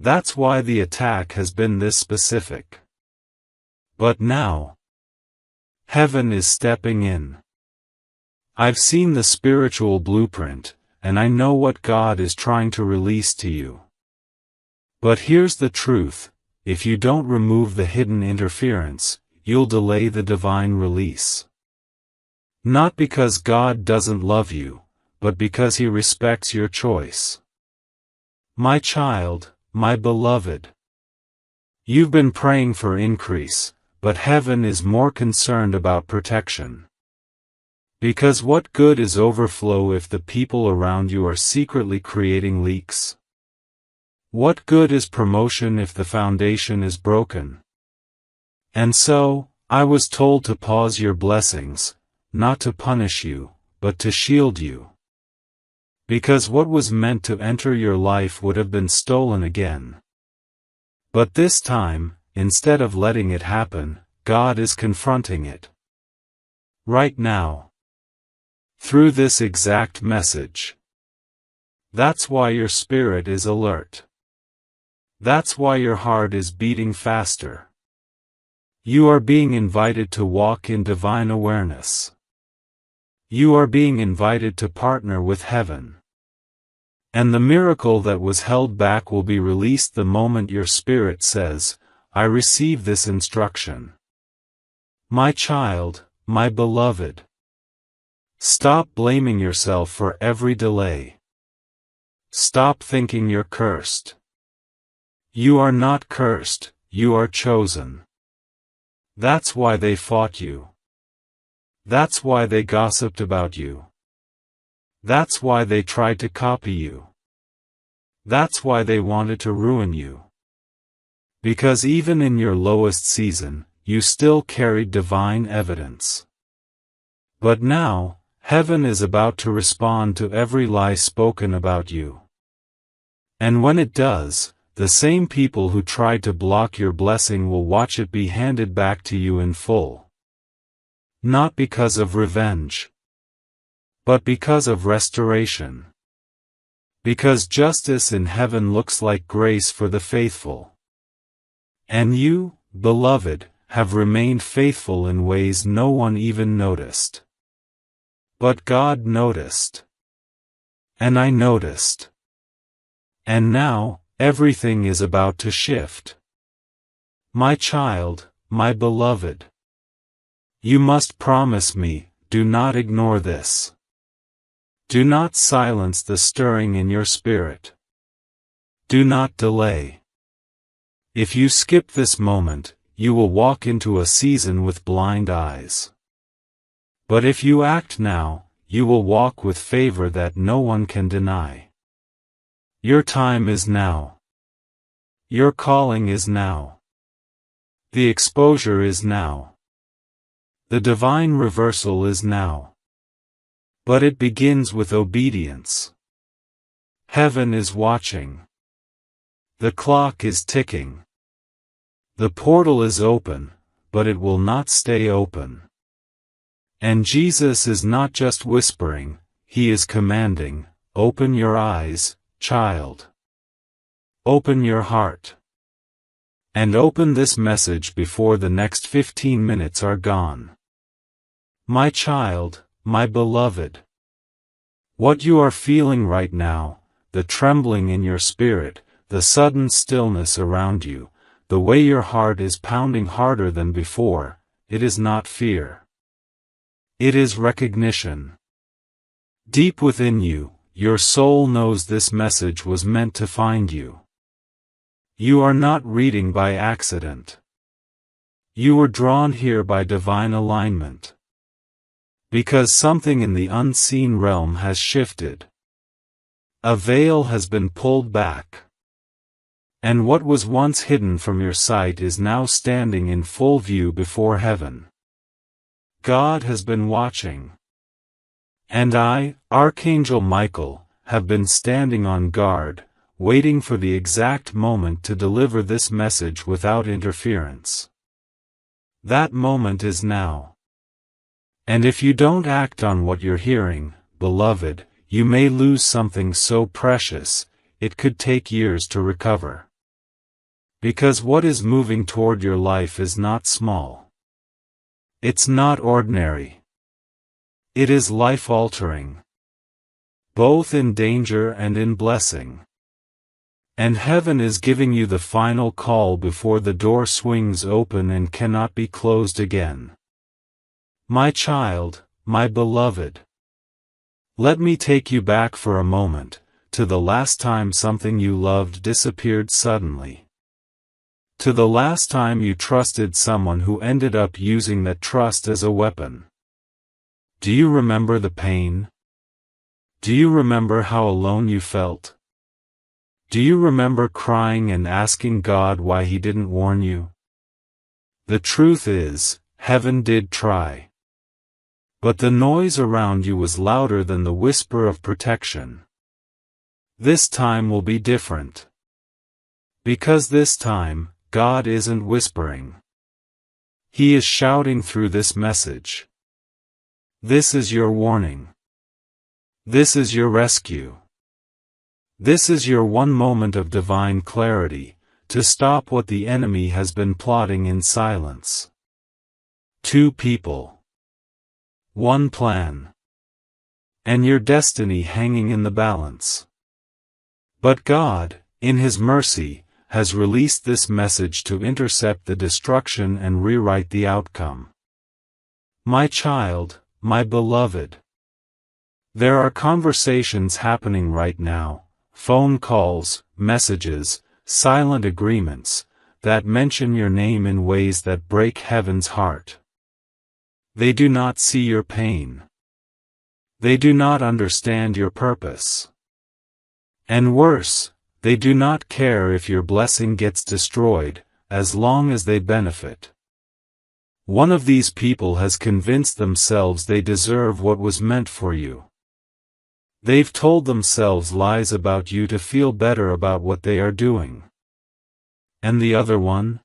That's why the attack has been this specific. But now, heaven is stepping in. I've seen the spiritual blueprint, and I know what God is trying to release to you. But here's the truth. If you don't remove the hidden interference, you'll delay the divine release. Not because God doesn't love you, but because He respects your choice. My child, my beloved. You've been praying for increase, but heaven is more concerned about protection. Because what good is overflow if the people around you are secretly creating leaks? What good is promotion if the foundation is broken? And so, I was told to pause your blessings, not to punish you, but to shield you. Because what was meant to enter your life would have been stolen again. But this time, instead of letting it happen, God is confronting it. Right now. through this exact message. That's why your spirit is alert. That's why your heart is beating faster. You are being invited to walk in divine awareness. You are being invited to partner with heaven. And the miracle that was held back will be released the moment your spirit says, I receive this instruction. My child, my beloved. Stop blaming yourself for every delay. Stop thinking you're cursed. You are not cursed, you are chosen. That's why they fought you. That's why they gossiped about you. That's why they tried to copy you. That's why they wanted to ruin you. Because even in your lowest season, you still carried divine evidence. But now, heaven is about to respond to every lie spoken about you. And when it does, the same people who tried to block your blessing will watch it be handed back to you in full. Not because of revenge, but because of restoration. Because justice in heaven looks like grace for the faithful. And you, beloved, have remained faithful in ways no one even noticed. But God noticed. And I noticed. And now, everything is about to shift. My child, my beloved. You must promise me, do not ignore this. Do not silence the stirring in your spirit. Do not delay. If you skip this moment, you will walk into a season with blind eyes. But if you act now, you will walk with favor that no one can deny. Your time is now. Your calling is now. The exposure is now. The divine reversal is now. But it begins with obedience. Heaven is watching. The clock is ticking. The portal is open, but it will not stay open. And Jesus is not just whispering, He is commanding, open your eyes, child. Open your heart. And open this message before the next 15 minutes are gone. My child, my beloved. What you are feeling right now, the trembling in your spirit, the sudden stillness around you, the way your heart is pounding harder than before, it is not fear. It is recognition. Deep within you, your soul knows this message was meant to find you. You are not reading by accident. You were drawn here by divine alignment. Because something in the unseen realm has shifted. A veil has been pulled back. And what was once hidden from your sight is now standing in full view before heaven. God has been watching. And I, Archangel Michael, have been standing on guard, waiting for the exact moment to deliver this message without interference. That moment is now. And if you don't act on what you're hearing, beloved, you may lose something so precious, it could take years to recover. Because what is moving toward your life is not small. It's not ordinary. It is life-altering. Both in danger and in blessing. And heaven is giving you the final call before the door swings open and cannot be closed again. My child, my beloved. Let me take you back for a moment, to the last time something you loved disappeared suddenly. To the last time you trusted someone who ended up using that trust as a weapon. Do you remember the pain? Do you remember how alone you felt? Do you remember crying and asking God why He didn't warn you? The truth is, heaven did try. But the noise around you was louder than the whisper of protection. This time will be different. Because this time, God isn't whispering. He is shouting through this message. This is your warning. This is your rescue. This is your one moment of divine clarity, to stop what the enemy has been plotting in silence. 2 people. 1 plan. And your destiny hanging in the balance. But God, in His mercy, has released this message to intercept the destruction and rewrite the outcome. My child, my beloved. There are conversations happening right now, phone calls, messages, silent agreements, that mention your name in ways that break heaven's heart. They do not see your pain. They do not understand your purpose. And worse, they do not care if your blessing gets destroyed, as long as they benefit. One of these people has convinced themselves they deserve what was meant for you. They've told themselves lies about you to feel better about what they are doing. And the other one?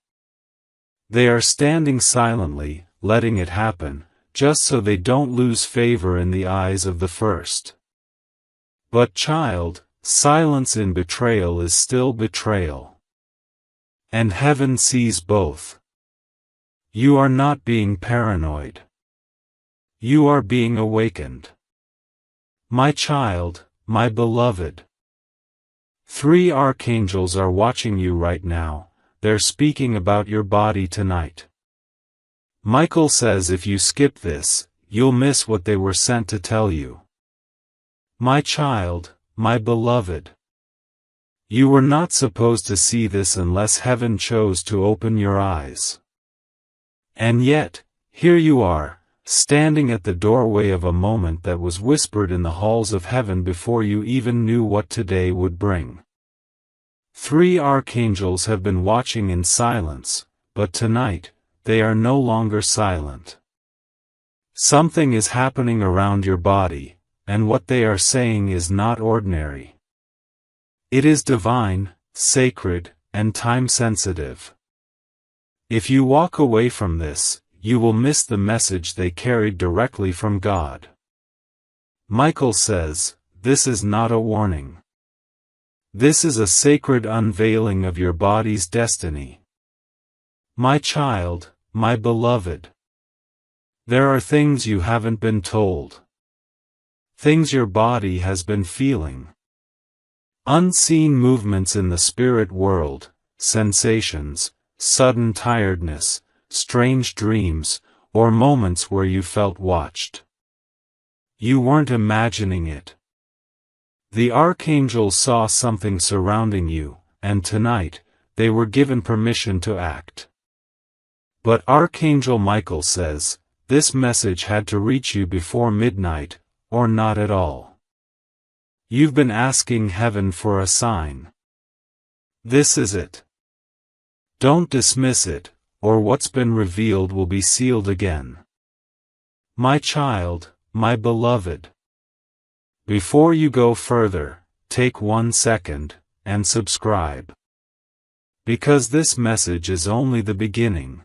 They are standing silently, letting it happen, just so they don't lose favor in the eyes of the first. But child, silence in betrayal is still betrayal. And heaven sees both. You are not being paranoid. You are being awakened. My child, my beloved. 3 archangels are watching you right now, they're speaking about your body tonight. Michael says if you skip this, you'll miss what they were sent to tell you. My child, my beloved. You were not supposed to see this unless heaven chose to open your eyes. And yet, here you are, standing at the doorway of a moment that was whispered in the halls of heaven before you even knew what today would bring. 3 archangels have been watching in silence, but tonight, they are no longer silent. Something is happening around your body, and what they are saying is not ordinary. It is divine, sacred, and time-sensitive. If you walk away from this, you will miss the message they carried directly from God. Michael says, this is not a warning. This is a sacred unveiling of your body's destiny. My child, my beloved. There are things you haven't been told. Things your body has been feeling. Unseen movements in the spirit world, sensations, sudden tiredness, strange dreams, or moments where you felt watched. You weren't imagining it. The archangels saw something surrounding you, and tonight, they were given permission to act. But Archangel Michael says, this message had to reach you before midnight, or not at all. You've been asking heaven for a sign. This is it. Don't dismiss it, or what's been revealed will be sealed again. My child, my beloved. Before you go further, take 1 second, and subscribe. Because this message is only the beginning.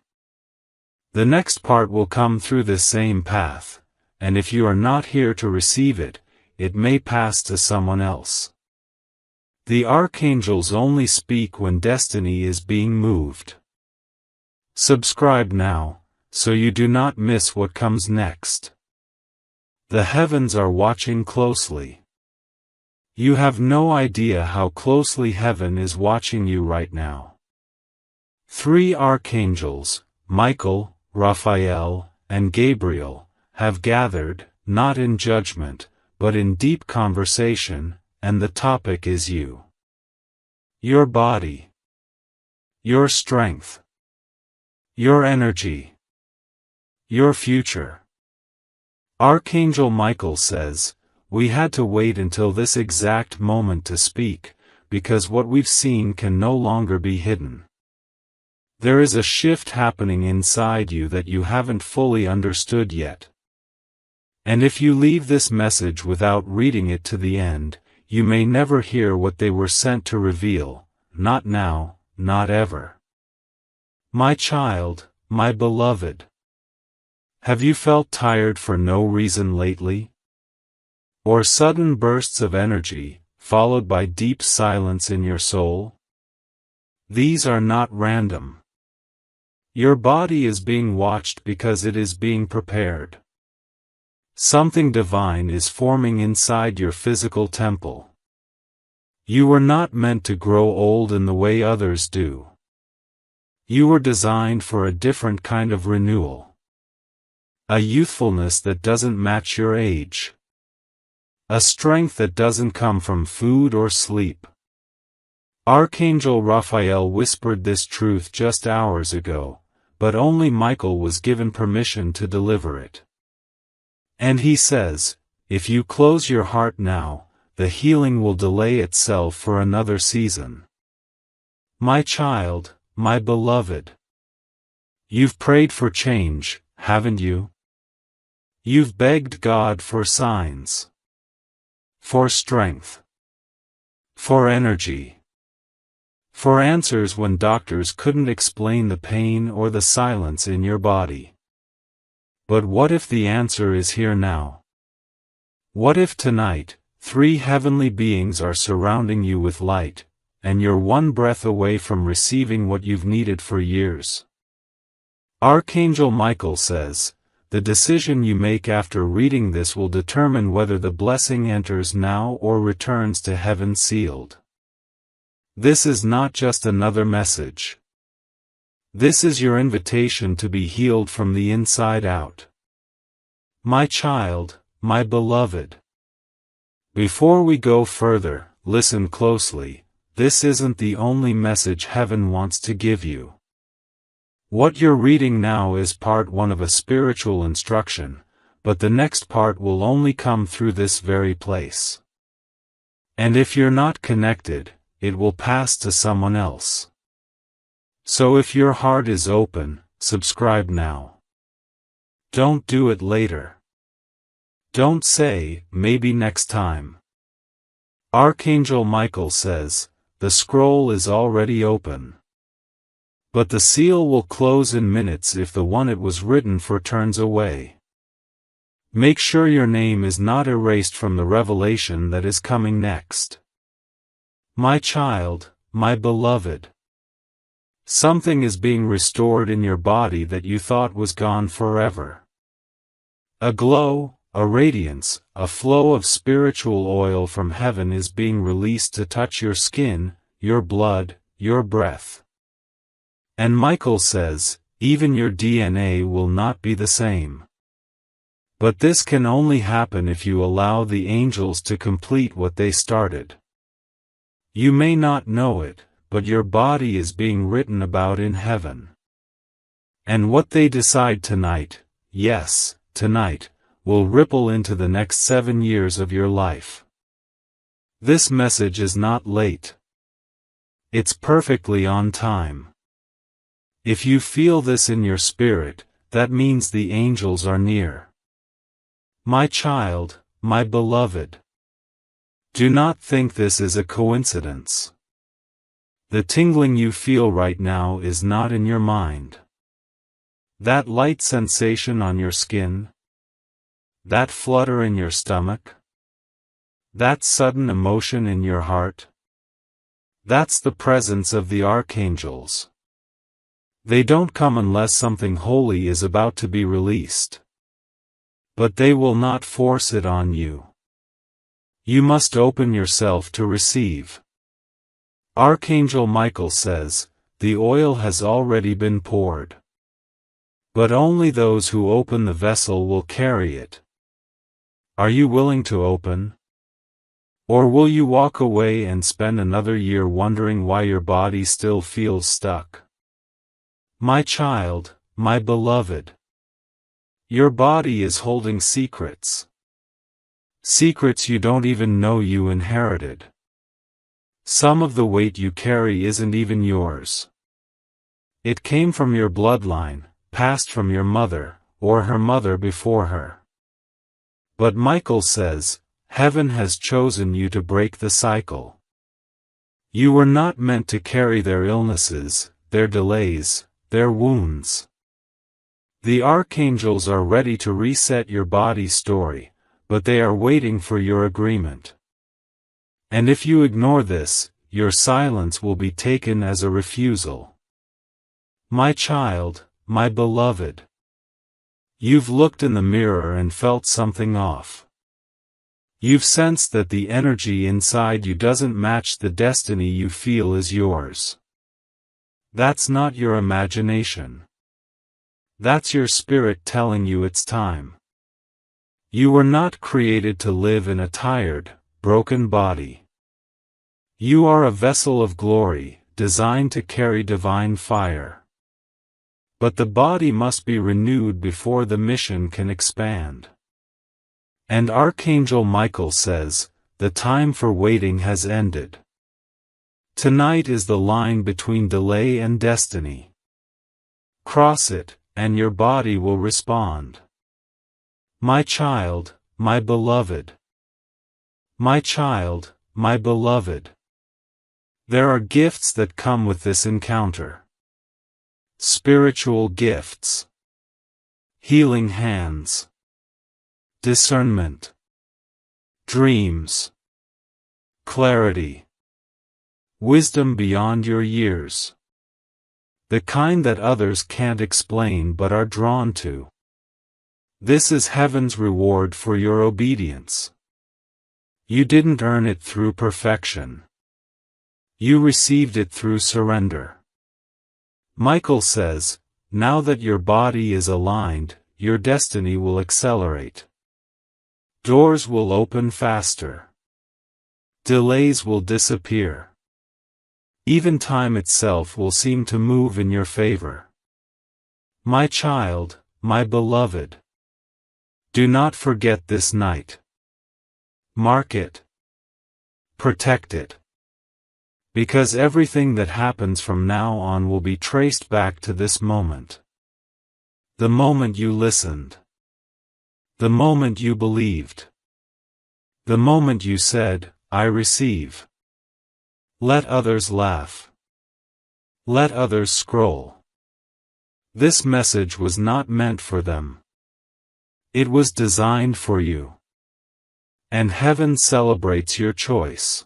The next part will come through this same path, and if you are not here to receive it, it may pass to someone else. The archangels only speak when destiny is being moved. Subscribe now, so you do not miss what comes next. The heavens are watching closely. You have no idea how closely heaven is watching you right now. 3 archangels, Michael, Raphael, and Gabriel, have gathered, not in judgment, but in deep conversation, and the topic is you. Your body. Your strength. Your energy. Your future. Archangel Michael says, we had to wait until this exact moment to speak, because what we've seen can no longer be hidden. There is a shift happening inside you that you haven't fully understood yet. And if you leave this message without reading it to the end, you may never hear what they were sent to reveal, not now, not ever. My child, my beloved. Have you felt tired for no reason lately? Or sudden bursts of energy, followed by deep silence in your soul? These are not random. Your body is being watched because it is being prepared. Something divine is forming inside your physical temple. You were not meant to grow old in the way others do. You were designed for a different kind of renewal. A youthfulness that doesn't match your age. A strength that doesn't come from food or sleep. Archangel Raphael whispered this truth just hours ago, but only Michael was given permission to deliver it. And he says, if you close your heart now, the healing will delay itself for another season. My child, my beloved. You've prayed for change, haven't you? You've begged God for signs. For strength. For energy. For answers when doctors couldn't explain the pain or the silence in your body. But what if the answer is here now? What if tonight, 3 heavenly beings are surrounding you with light, and you're one breath away from receiving what you've needed for years? Archangel Michael says, the decision you make after reading this will determine whether the blessing enters now or returns to heaven sealed. This is not just another message. This is your invitation to be healed from the inside out. My child, my beloved. Before we go further, listen closely. This isn't the only message heaven wants to give you. What you're reading now is part 1 of a spiritual instruction, but the next part will only come through this very place. And if you're not connected, it will pass to someone else. So if your heart is open, subscribe now. Don't do it later. Don't say, maybe next time. Archangel Michael says, the scroll is already open. But the seal will close in minutes if the one it was written for turns away. Make sure your name is not erased from the revelation that is coming next. My child, my beloved. Something is being restored in your body that you thought was gone forever. A glow, a radiance, a flow of spiritual oil from heaven is being released to touch your skin, your blood, your breath. And Michael says, even your DNA will not be the same. But this can only happen if you allow the angels to complete what they started. You may not know it, but your body is being written about in heaven. And what they decide tonight, yes, tonight, will ripple into the next 7 years of your life. This message is not late. It's perfectly on time. If you feel this in your spirit, that means the angels are near. My child, my beloved. Do not think this is a coincidence. The tingling you feel right now is not in your mind. That light sensation on your skin? That flutter in your stomach? That sudden emotion in your heart? That's the presence of the archangels. They don't come unless something holy is about to be released. But they will not force it on you. You must open yourself to receive. Archangel Michael says, the oil has already been poured. But only those who open the vessel will carry it. Are you willing to open? Or will you walk away and spend another year wondering why your body still feels stuck? My child, my beloved. Your body is holding secrets. Secrets you don't even know you inherited. Some of the weight you carry isn't even yours. It came from your bloodline, passed from your mother, or her mother before her. But Michael says, heaven has chosen you to break the cycle. You were not meant to carry their illnesses, their delays, their wounds. The archangels are ready to reset your body's story, but they are waiting for your agreement. And if you ignore this, your silence will be taken as a refusal. My child, my beloved. You've looked in the mirror and felt something off. You've sensed that the energy inside you doesn't match the destiny you feel is yours. That's not your imagination. That's your spirit telling you it's time. You were not created to live in a tired, broken body. You are a vessel of glory, designed to carry divine fire. But the body must be renewed before the mission can expand. And Archangel Michael says, the time for waiting has ended. Tonight is the line between delay and destiny. Cross it, and your body will respond. My child, my beloved. My child, my beloved. There are gifts that come with this encounter. Spiritual gifts. Healing hands. Discernment. Dreams. Clarity. Wisdom beyond your years. The kind that others can't explain but are drawn to. This is heaven's reward for your obedience. You didn't earn it through perfection. You received it through surrender. Michael says, now that your body is aligned, your destiny will accelerate. Doors will open faster. Delays will disappear. Even time itself will seem to move in your favor. My child, my beloved. Do not forget this night. Mark it. Protect it. Because everything that happens from now on will be traced back to this moment. The moment you listened. The moment you believed. The moment you said, I receive. Let others laugh. Let others scroll. This message was not meant for them. It was designed for you. And heaven celebrates your choice.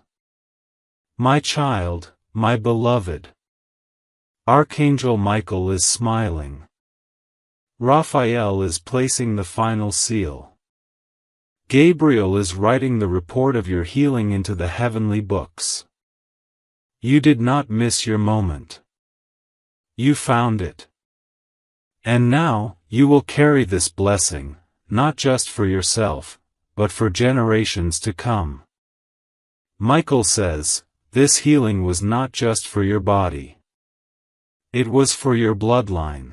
My child, my beloved. Archangel Michael is smiling. Raphael is placing the final seal. Gabriel is writing the report of your healing into the heavenly books. You did not miss your moment. You found it. And now, you will carry this blessing, not just for yourself, but for generations to come. Michael says, this healing was not just for your body. It was for your bloodline.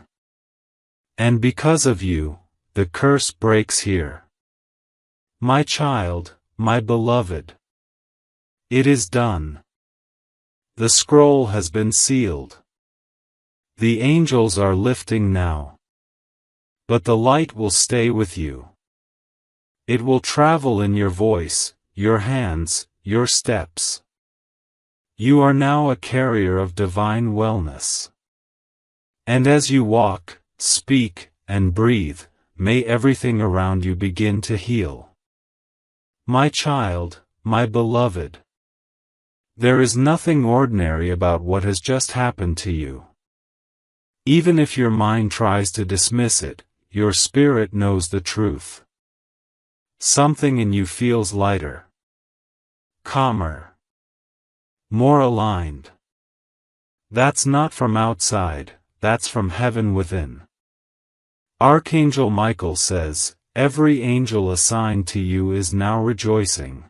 And because of you, the curse breaks here. My child, my beloved. It is done. The scroll has been sealed. The angels are lifting now. But the light will stay with you. It will travel in your voice, your hands, your steps. You are now a carrier of divine wellness. And as you walk, speak, and breathe, may everything around you begin to heal. My child, my beloved. There is nothing ordinary about what has just happened to you. Even if your mind tries to dismiss it, your spirit knows the truth. Something in you feels lighter, calmer, more aligned. That's not from outside, that's from heaven within. Archangel Michael says, every angel assigned to you is now rejoicing.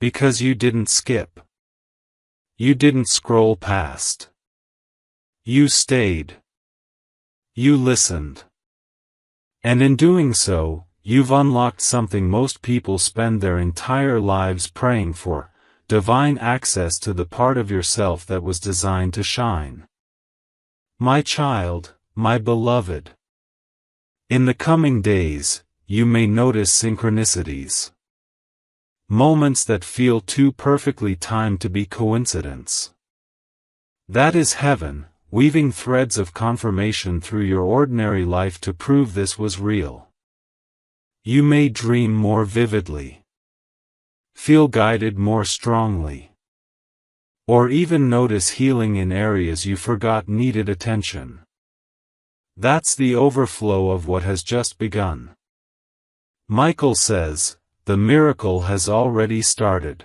Because you didn't skip. You didn't scroll past. You stayed. You listened. And in doing so, you've unlocked something most people spend their entire lives praying for, divine access to the part of yourself that was designed to shine. My child, my beloved. In the coming days, you may notice synchronicities. Moments that feel too perfectly timed to be coincidence. That is heaven, weaving threads of confirmation through your ordinary life to prove this was real. You may dream more vividly, feel guided more strongly, or even notice healing in areas you forgot needed attention. That's the overflow of what has just begun. Michael says, the miracle has already started.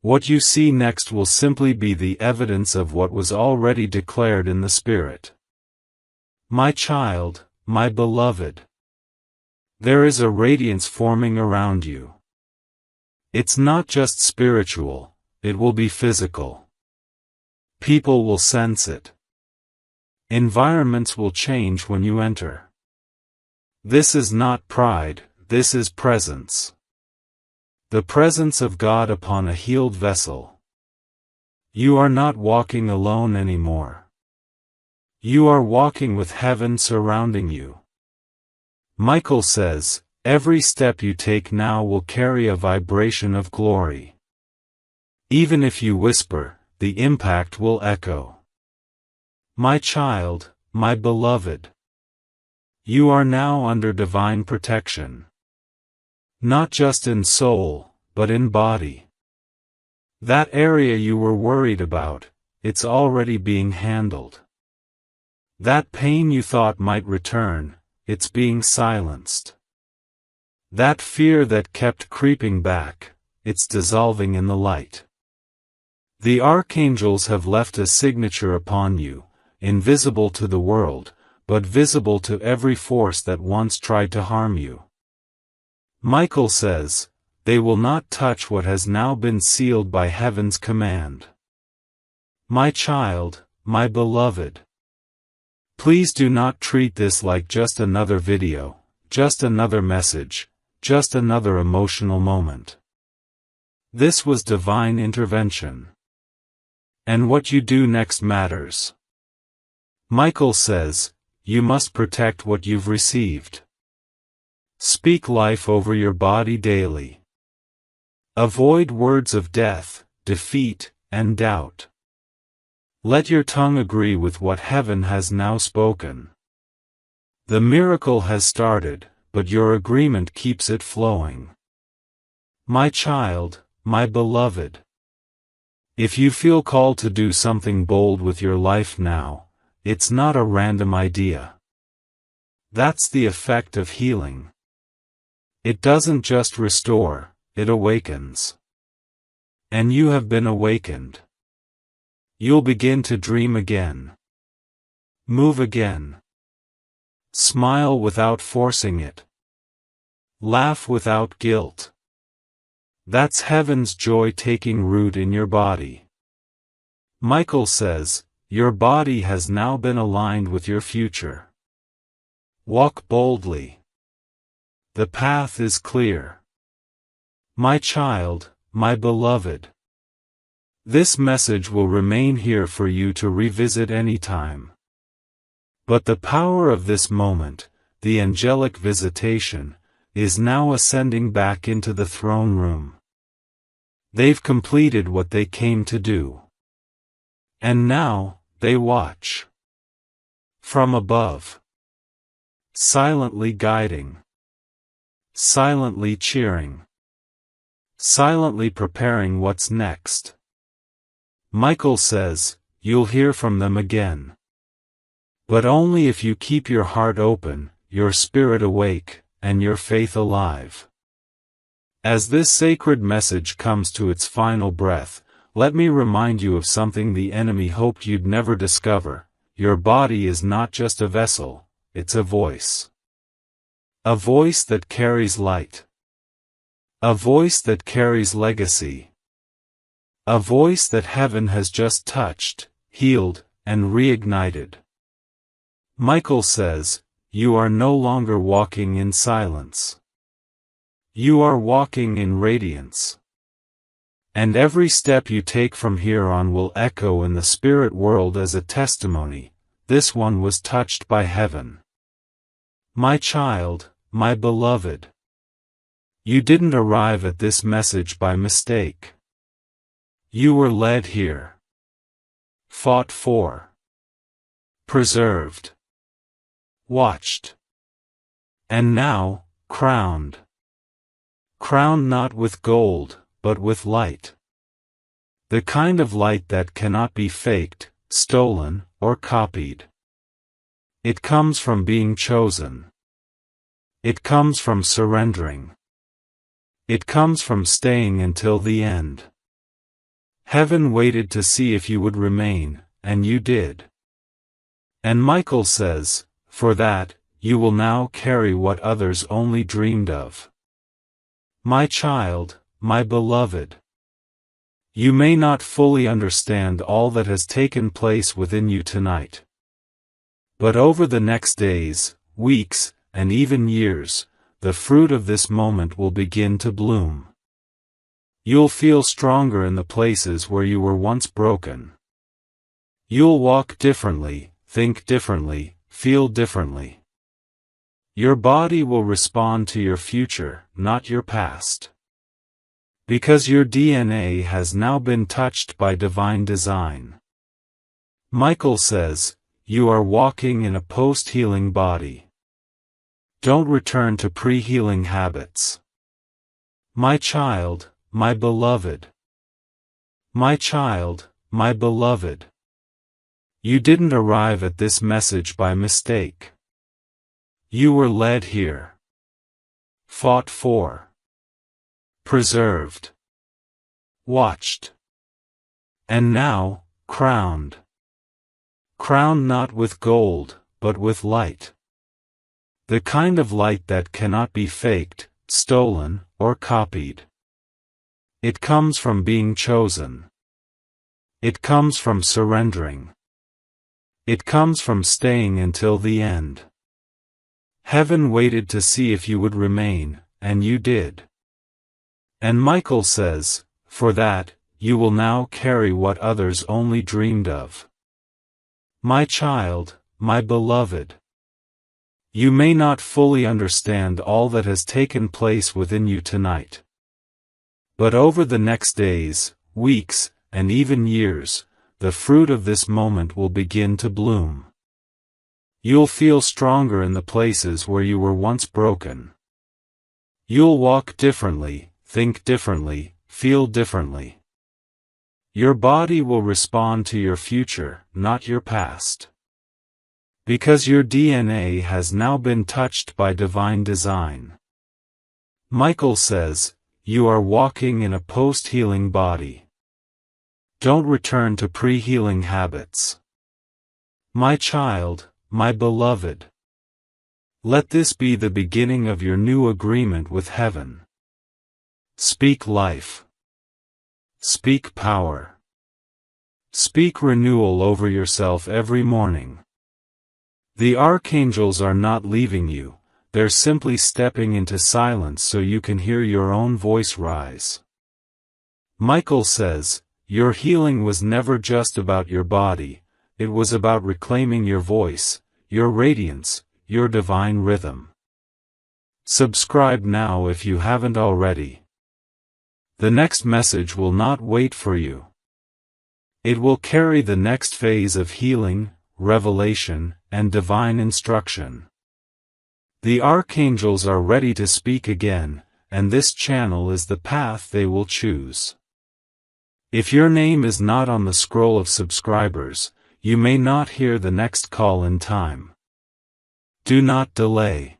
What you see next will simply be the evidence of what was already declared in the Spirit. My child, my beloved. There is a radiance forming around you. It's not just spiritual, it will be physical. People will sense it. Environments will change when you enter. This is not pride, this is presence. The presence of God upon a healed vessel. You are not walking alone anymore. You are walking with heaven surrounding you. Michael says, every step you take now will carry a vibration of glory. Even if you whisper, the impact will echo. My child, my beloved. You are now under divine protection. Not just in soul, but in body. That area you were worried about, it's already being handled. That pain you thought might return, it's being silenced. That fear that kept creeping back, it's dissolving in the light. The archangels have left a signature upon you, invisible to the world, but visible to every force that once tried to harm you. Michael says, they will not touch what has now been sealed by heaven's command. My child, my beloved. Please do not treat this like just another video, just another message, just another emotional moment. This was divine intervention. And what you do next matters. Michael says, you must protect what you've received. Speak life over your body daily. Avoid words of death, defeat, and doubt. Let your tongue agree with what heaven has now spoken. The miracle has started, but your agreement keeps it flowing. My child, my beloved. If you feel called to do something bold with your life now, it's not a random idea. That's the effect of healing. It doesn't just restore, it awakens. And you have been awakened. You'll begin to dream again. Move again. Smile without forcing it. Laugh without guilt. That's heaven's joy taking root in your body. Michael says, your body has now been aligned with your future. Walk boldly. The path is clear. My child, my beloved. This message will remain here for you to revisit anytime. But the power of this moment, the angelic visitation, is now ascending back into the throne room. They've completed what they came to do. And now, they watch. From above. Silently guiding. Silently cheering. Silently preparing what's next. Michael says, you'll hear from them again. But only if you keep your heart open, your spirit awake, and your faith alive. As this sacred message comes to its final breath, let me remind you of something the enemy hoped you'd never discover. Your body is not just a vessel, it's a voice. A voice that carries light. A voice that carries legacy. A voice that heaven has just touched, healed, and reignited. Michael says, you are no longer walking in silence. You are walking in radiance. And every step you take from here on will echo in the spirit world as a testimony, this one was touched by heaven. My child, my beloved. You didn't arrive at this message by mistake. You were led here. Fought for. Preserved. Watched. And now, crowned. Crowned not with gold, but with light. The kind of light that cannot be faked, stolen, or copied. It comes from being chosen. It comes from surrendering. It comes from staying until the end. Heaven waited to see if you would remain, and you did. And Michael says, for that, you will now carry what others only dreamed of. My child, my beloved. You may not fully understand all that has taken place within you tonight. But over the next days, weeks, and even years, the fruit of this moment will begin to bloom. You'll feel stronger in the places where you were once broken. You'll walk differently, think differently, feel differently. Your body will respond to your future, not your past. Because your DNA has now been touched by divine design. Michael says, you are walking in a post-healing body. Don't return to pre-healing habits. My child, my beloved. My child, my beloved. You didn't arrive at this message by mistake. You were led here. Fought for. Preserved. Watched. And now, crowned. Crowned not with gold, but with light. The kind of light that cannot be faked, stolen, or copied. It comes from being chosen. It comes from surrendering. It comes from staying until the end. Heaven waited to see if you would remain, and you did. And Michael says, for that, you will now carry what others only dreamed of. My child, my beloved. You may not fully understand all that has taken place within you tonight. But over the next days, weeks, and even years, the fruit of this moment will begin to bloom. You'll feel stronger in the places where you were once broken. You'll walk differently, think differently, feel differently. Your body will respond to your future, not your past. Because your DNA has now been touched by divine design. Michael says, you are walking in a post-healing body. Don't return to pre-healing habits. My child, my beloved. Let this be the beginning of your new agreement with heaven. Speak life. Speak power. Speak renewal over yourself every morning. The archangels are not leaving you, they're simply stepping into silence so you can hear your own voice rise. Michael says, your healing was never just about your body, it was about reclaiming your voice, your radiance, your divine rhythm. Subscribe now if you haven't already. The next message will not wait for you. It will carry the next phase of healing, revelation, and divine instruction. The archangels are ready to speak again, and this channel is the path they will choose. If your name is not on the scroll of subscribers, you may not hear the next call in time. Do not delay.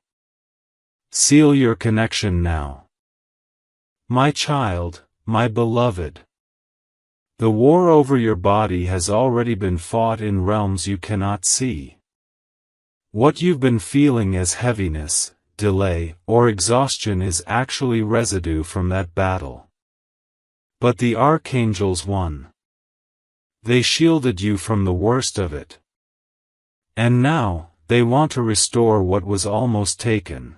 Seal your connection now. My child, my beloved. The war over your body has already been fought in realms you cannot see. What you've been feeling as heaviness, delay, or exhaustion is actually residue from that battle. But the archangels won. They shielded you from the worst of it. And now, they want to restore what was almost taken.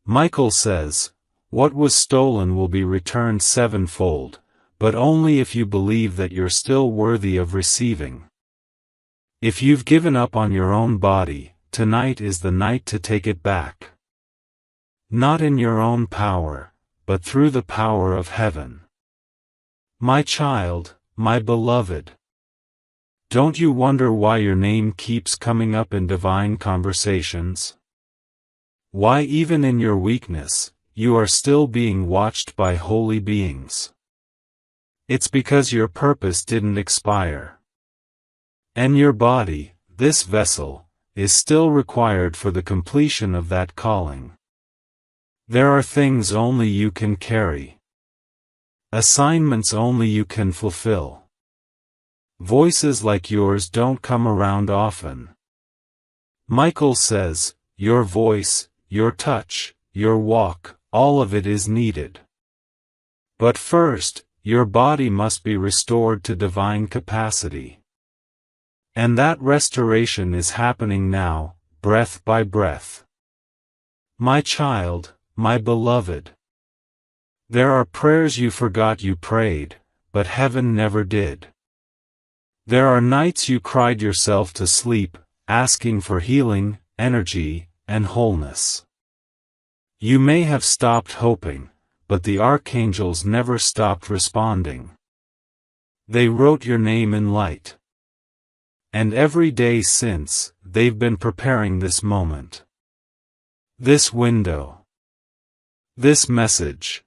Michael says, what was stolen will be returned sevenfold, but only if you believe that you're still worthy of receiving. If you've given up on your own body, tonight is the night to take it back. Not in your own power, but through the power of heaven. My child, my beloved. Don't you wonder why your name keeps coming up in divine conversations? Why even in your weakness, you are still being watched by holy beings. It's because your purpose didn't expire. And your body, this vessel, is still required for the completion of that calling. There are things only you can carry. Assignments only you can fulfill. Voices like yours don't come around often. Michael says, your voice, your touch, your walk, all of it is needed. But first, your body must be restored to divine capacity. And that restoration is happening now, breath by breath. My child, my beloved. There are prayers you forgot you prayed, but heaven never did. There are nights you cried yourself to sleep, asking for healing, energy, and wholeness. You may have stopped hoping, but the archangels never stopped responding. They wrote your name in light. And every day since, they've been preparing this moment. This window. This message.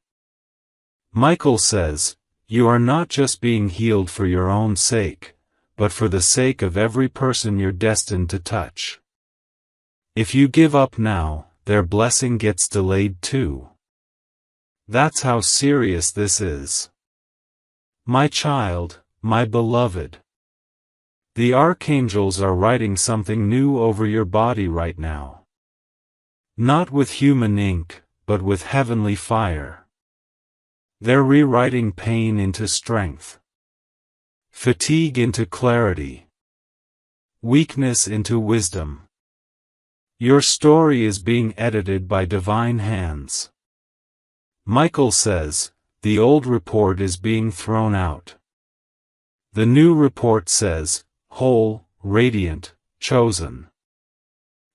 Michael says, you are not just being healed for your own sake, but for the sake of every person you're destined to touch. If you give up now, their blessing gets delayed too. That's how serious this is. My child, my beloved. The archangels are writing something new over your body right now. Not with human ink, but with heavenly fire. They're rewriting pain into strength. Fatigue into clarity. Weakness into wisdom. Your story is being edited by divine hands. Michael says, the old report is being thrown out. The new report says, whole, radiant, chosen.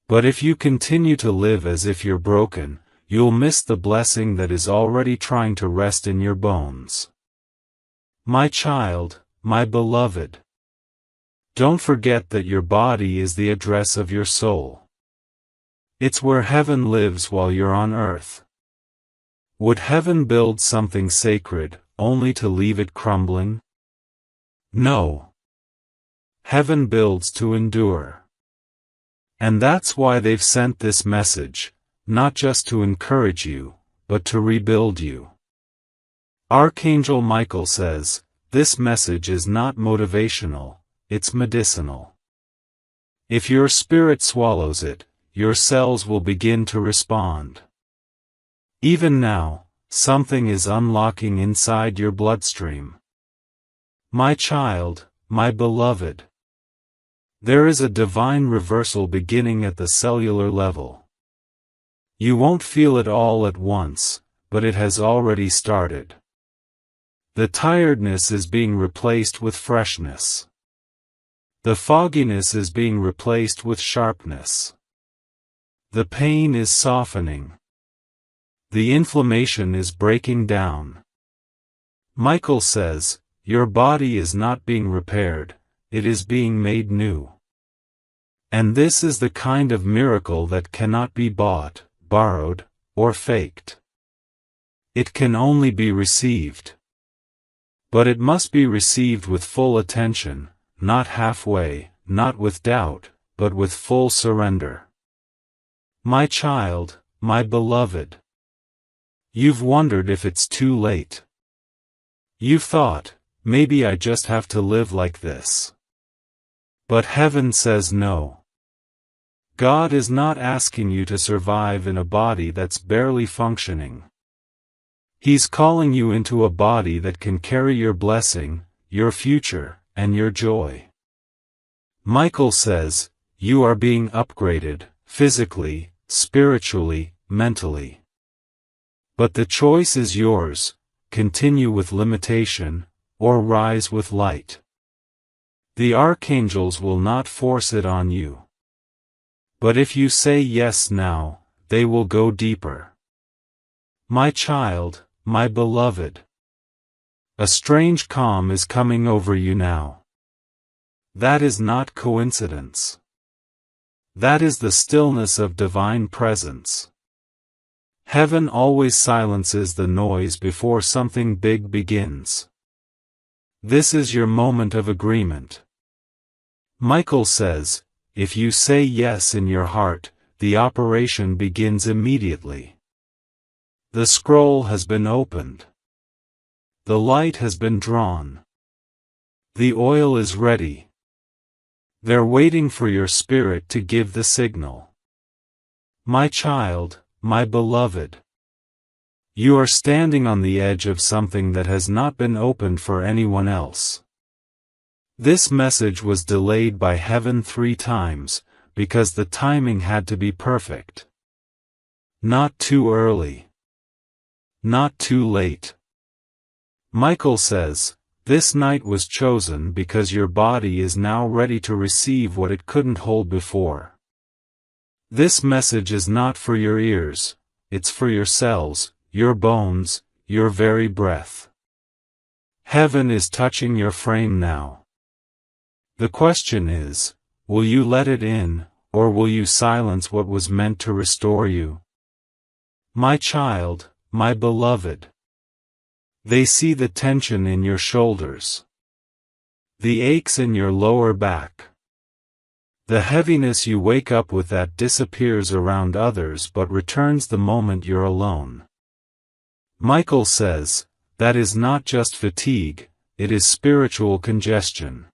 But if you continue to live as if you're broken, you'll miss the blessing that is already trying to rest in your bones. My child, my beloved. Don't forget that your body is the address of your soul. It's where heaven lives while you're on earth. Would heaven build something sacred, only to leave it crumbling? No. Heaven builds to endure. And that's why they've sent this message, not just to encourage you, but to rebuild you. Archangel Michael says, this message is not motivational, it's medicinal. If your spirit swallows it, your cells will begin to respond. Even now, something is unlocking inside your bloodstream. My child, my beloved. There is a divine reversal beginning at the cellular level. You won't feel it all at once, but it has already started. The tiredness is being replaced with freshness. The fogginess is being replaced with sharpness. The pain is softening. The inflammation is breaking down. Michael says, your body is not being repaired, it is being made new. And this is the kind of miracle that cannot be bought, borrowed, or faked. It can only be received. But it must be received with full attention, not halfway, not with doubt, but with full surrender. My child, my beloved. You've wondered if it's too late. You've thought, maybe I just have to live like this. But heaven says no. God is not asking you to survive in a body that's barely functioning. He's calling you into a body that can carry your blessing, your future, and your joy. Michael says, you are being upgraded, physically, spiritually, mentally. But the choice is yours, continue with limitation, or rise with light. The archangels will not force it on you. But if you say yes now, they will go deeper. My child, my beloved. A strange calm is coming over you now. That is not coincidence. That is the stillness of divine presence. Heaven always silences the noise before something big begins. This is your moment of agreement. Michael says, if you say yes in your heart, the operation begins immediately. The scroll has been opened. The light has been drawn. The oil is ready. They're waiting for your spirit to give the signal. My child, my beloved. You are standing on the edge of something that has not been opened for anyone else. This message was delayed by heaven 3 times, because the timing had to be perfect. Not too early. Not too late. Michael says, this night was chosen because your body is now ready to receive what it couldn't hold before. This message is not for your ears, it's for your cells, your bones, your very breath. Heaven is touching your frame now. The question is, will you let it in, or will you silence what was meant to restore you? My child, my beloved. They see the tension in your shoulders. The aches in your lower back. The heaviness you wake up with that disappears around others but returns the moment you're alone. Michael says, that is not just fatigue, it is spiritual congestion.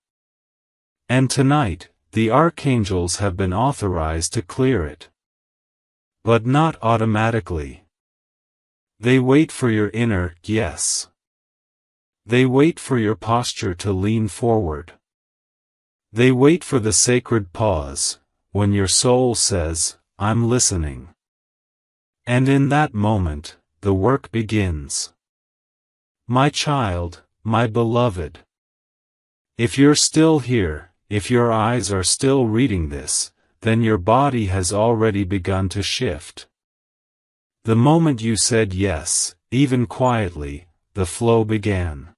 And tonight, the archangels have been authorized to clear it. But not automatically. They wait for your inner yes. They wait for your posture to lean forward. They wait for the sacred pause, when your soul says, I'm listening. And in that moment, the work begins. My child, my beloved. If you're still here, if your eyes are still reading this, then your body has already begun to shift. The moment you said yes, even quietly, the flow began.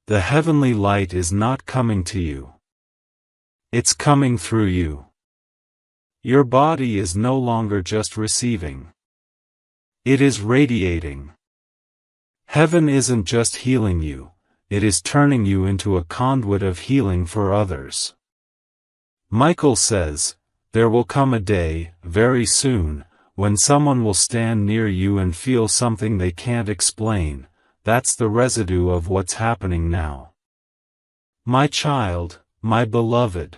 The heavenly light is not coming to you. It's coming through you. Your body is no longer just receiving. It is radiating. Heaven isn't just healing you. It is turning you into a conduit of healing for others. Michael says, there will come a day, very soon, when someone will stand near you and feel something they can't explain. That's the residue of what's happening now. My child, my beloved.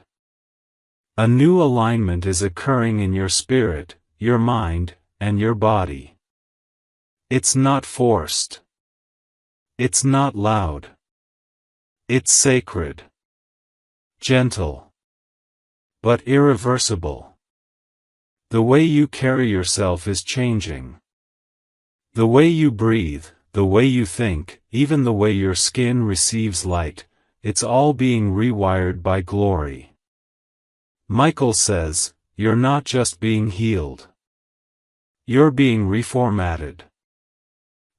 A new alignment is occurring in your spirit, your mind, and your body. It's not forced. It's not loud. It's sacred. Gentle. But irreversible. The way you carry yourself is changing. The way you breathe, the way you think, even the way your skin receives light, it's all being rewired by glory. Michael says, you're not just being healed. You're being reformatted.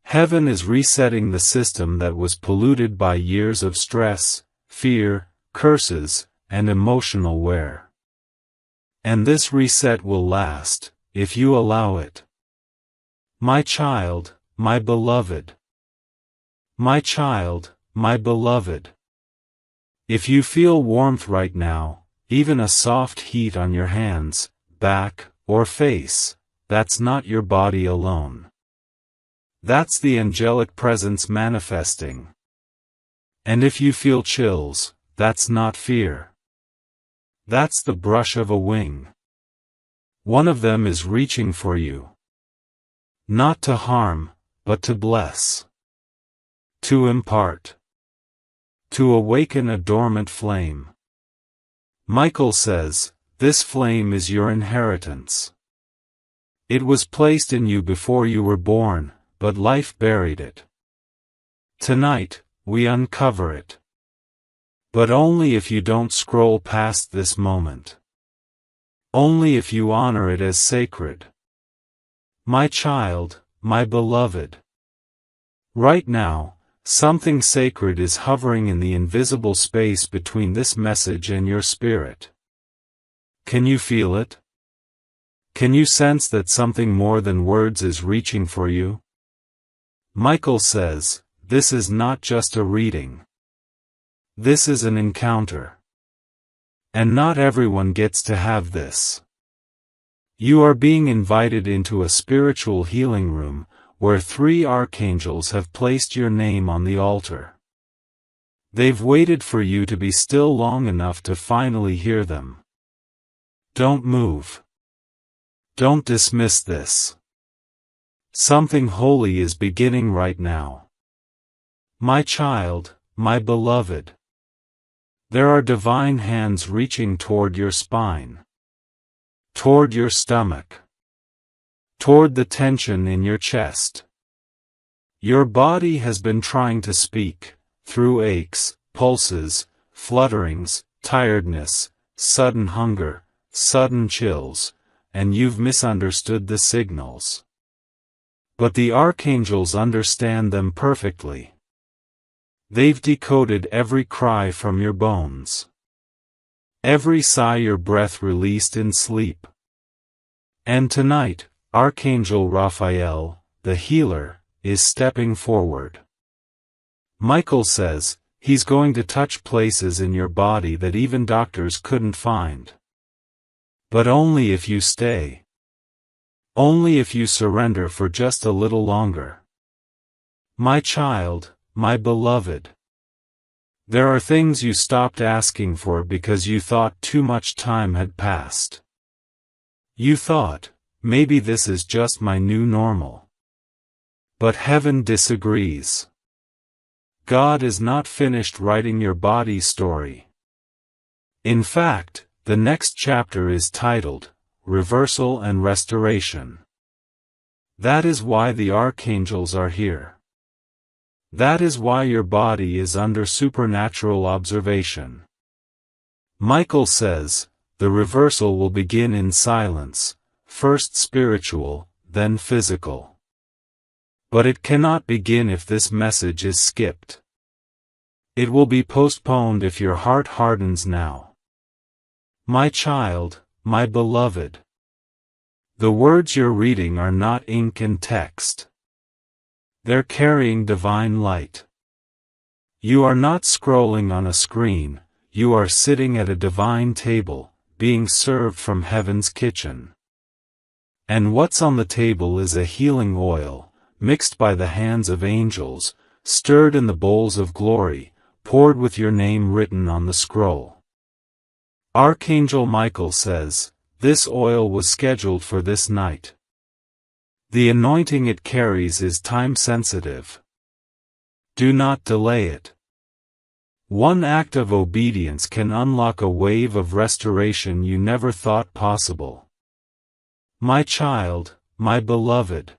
Heaven is resetting the system that was polluted by years of stress, fear, curses, and emotional wear. And this reset will last, if you allow it. My child, my beloved. My child, my beloved. If you feel warmth right now, even a soft heat on your hands, back, or face, that's not your body alone. That's the angelic presence manifesting. And if you feel chills, that's not fear. That's the brush of a wing. One of them is reaching for you. Not to harm, but to bless. To impart. To awaken a dormant flame. Michael says, this flame is your inheritance. It was placed in you before you were born, but life buried it. Tonight, we uncover it. But only if you don't scroll past this moment. Only if you honor it as sacred. My child, my beloved. Right now, something sacred is hovering in the invisible space between this message and your spirit. Can you feel it? Can you sense that something more than words is reaching for you? Michael says, this is not just a reading. This is an encounter. And not everyone gets to have this. You are being invited into a spiritual healing room, where 3 archangels have placed your name on the altar. They've waited for you to be still long enough to finally hear them. Don't move. Don't dismiss this. Something holy is beginning right now. My child, my beloved. There are divine hands reaching toward your spine. Toward your stomach. Toward the tension in your chest. Your body has been trying to speak, through aches, pulses, flutterings, tiredness, sudden hunger, sudden chills, and you've misunderstood the signals. But the archangels understand them perfectly. They've decoded every cry from your bones. Every sigh your breath released in sleep. And tonight, Archangel Raphael, the healer, is stepping forward. Michael says, he's going to touch places in your body that even doctors couldn't find. But only if you stay. Only if you surrender for just a little longer. My child, my beloved. There are things you stopped asking for because you thought too much time had passed. You thought, maybe this is just my new normal. But heaven disagrees. God is not finished writing your body story. In fact, the next chapter is titled, Reversal and Restoration. That is why the archangels are here. That is why your body is under supernatural observation. Michael says, the reversal will begin in silence, first spiritual, then physical. But it cannot begin if this message is skipped. It will be postponed if your heart hardens now. My child, my beloved. The words you're reading are not ink and text. They're carrying divine light. You are not scrolling on a screen, you are sitting at a divine table, being served from heaven's kitchen. And what's on the table is a healing oil, mixed by the hands of angels, stirred in the bowls of glory, poured with your name written on the scroll. Archangel Michael says, this oil was scheduled for this night. The anointing it carries is time-sensitive. Do not delay it. One act of obedience can unlock a wave of restoration you never thought possible. My child, my beloved.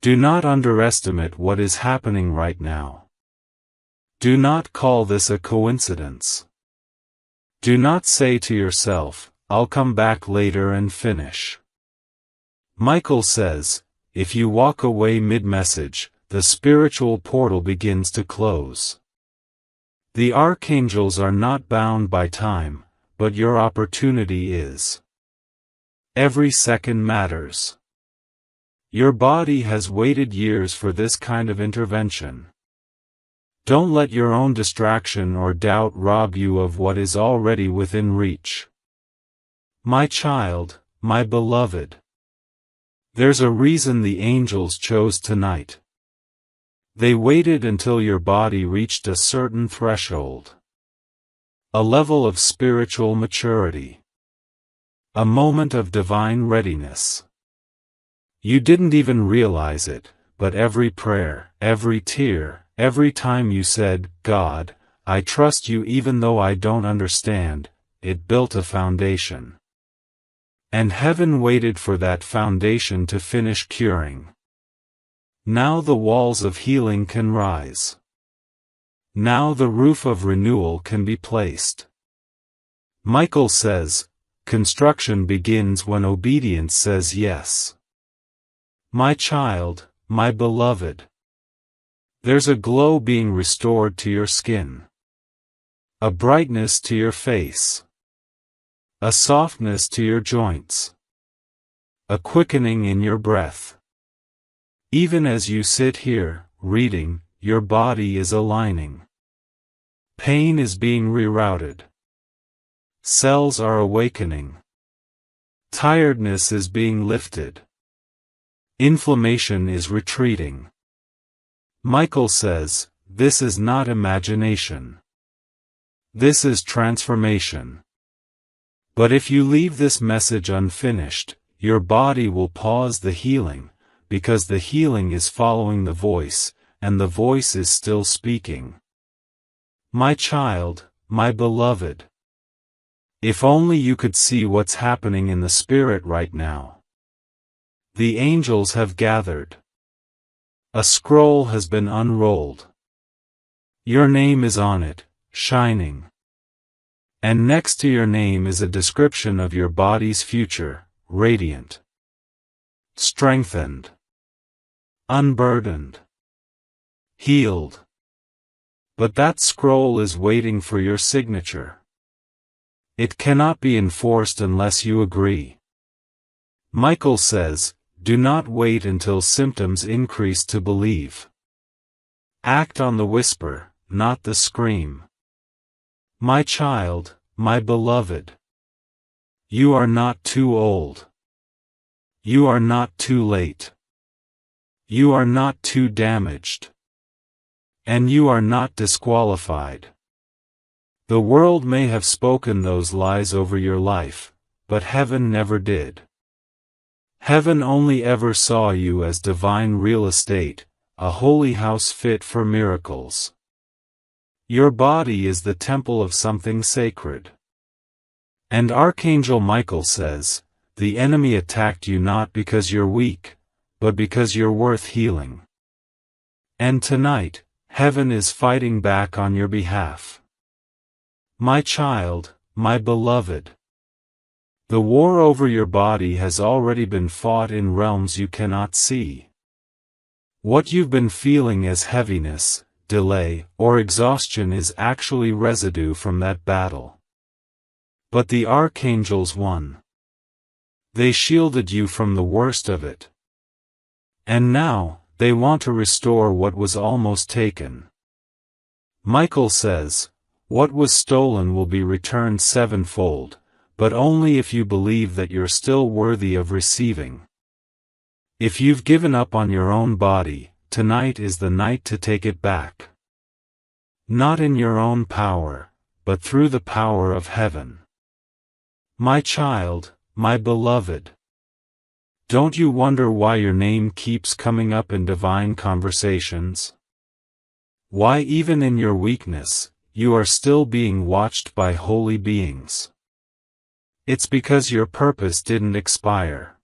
Do not underestimate what is happening right now. Do not call this a coincidence. Do not say to yourself, I'll come back later and finish. Michael says, if you walk away mid-message, the spiritual portal begins to close. The archangels are not bound by time, but your opportunity is. Every second matters. Your body has waited years for this kind of intervention. Don't let your own distraction or doubt rob you of what is already within reach. My child, my beloved. There's a reason the angels chose tonight. They waited until your body reached a certain threshold. A level of spiritual maturity. A moment of divine readiness. You didn't even realize it, but every prayer, every tear, every time you said, God, I trust you even though I don't understand, it built a foundation. And heaven waited for that foundation to finish curing. Now the walls of healing can rise. Now the roof of renewal can be placed. Michael says, construction begins when obedience says yes. My child, my beloved. There's a glow being restored to your skin. A brightness to your face. A softness to your joints. a quickening in your breath. Even as you sit here, reading, your body is aligning. Pain is being rerouted. Cells are awakening. Tiredness is being lifted. Inflammation is retreating. Michael says, this is not imagination. This is transformation. But if you leave this message unfinished, your body will pause the healing, because the healing is following the voice, and the voice is still speaking. My child, my beloved. If only you could see what's happening in the spirit right now. The angels have gathered. A scroll has been unrolled. Your name is on it, shining. And next to your name is a description of your body's future, radiant, strengthened, unburdened, healed. But that scroll is waiting for your signature. It cannot be enforced unless you agree. Michael says, do not wait until symptoms increase to believe. Act on the whisper, not the scream. My child, my beloved. You are not too old. You are not too late. You are not too damaged. And you are not disqualified. The world may have spoken those lies over your life, but heaven never did. Heaven only ever saw you as divine real estate, a holy house fit for miracles. Your body is the temple of something sacred. And Archangel Michael says, the enemy attacked you not because you're weak, but because you're worth healing. And tonight, heaven is fighting back on your behalf. My child, my beloved. The war over your body has already been fought in realms you cannot see. What you've been feeling as heaviness, delay, or exhaustion is actually residue from that battle. But the archangels won. They shielded you from the worst of it. And now, they want to restore what was almost taken. Michael says, what was stolen will be returned sevenfold, but only if you believe that you're still worthy of receiving. If you've given up on your own body, tonight is the night to take it back. Not in your own power, but through the power of heaven. My child, my beloved. Don't you wonder why your name keeps coming up in divine conversations? Why even in your weakness, you are still being watched by holy beings? It's because your purpose didn't expire.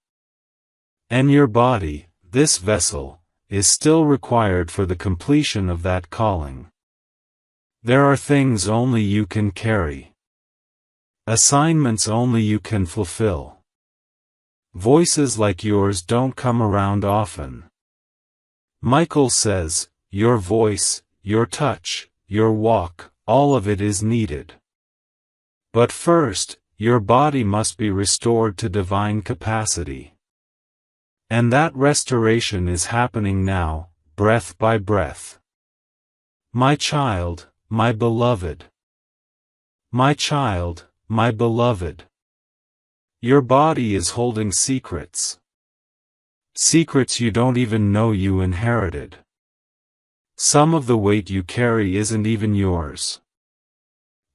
And your body, this vessel, is still required for the completion of that calling. There are things only you can carry. Assignments only you can fulfill. Voices like yours don't come around often. Michael says, your voice, your touch, your walk, all of it is needed. But first, your body must be restored to divine capacity. And that restoration is happening now, breath by breath. My child, my beloved. My child, my beloved. Your body is holding secrets. Secrets you don't even know you inherited. Some of the weight you carry isn't even yours.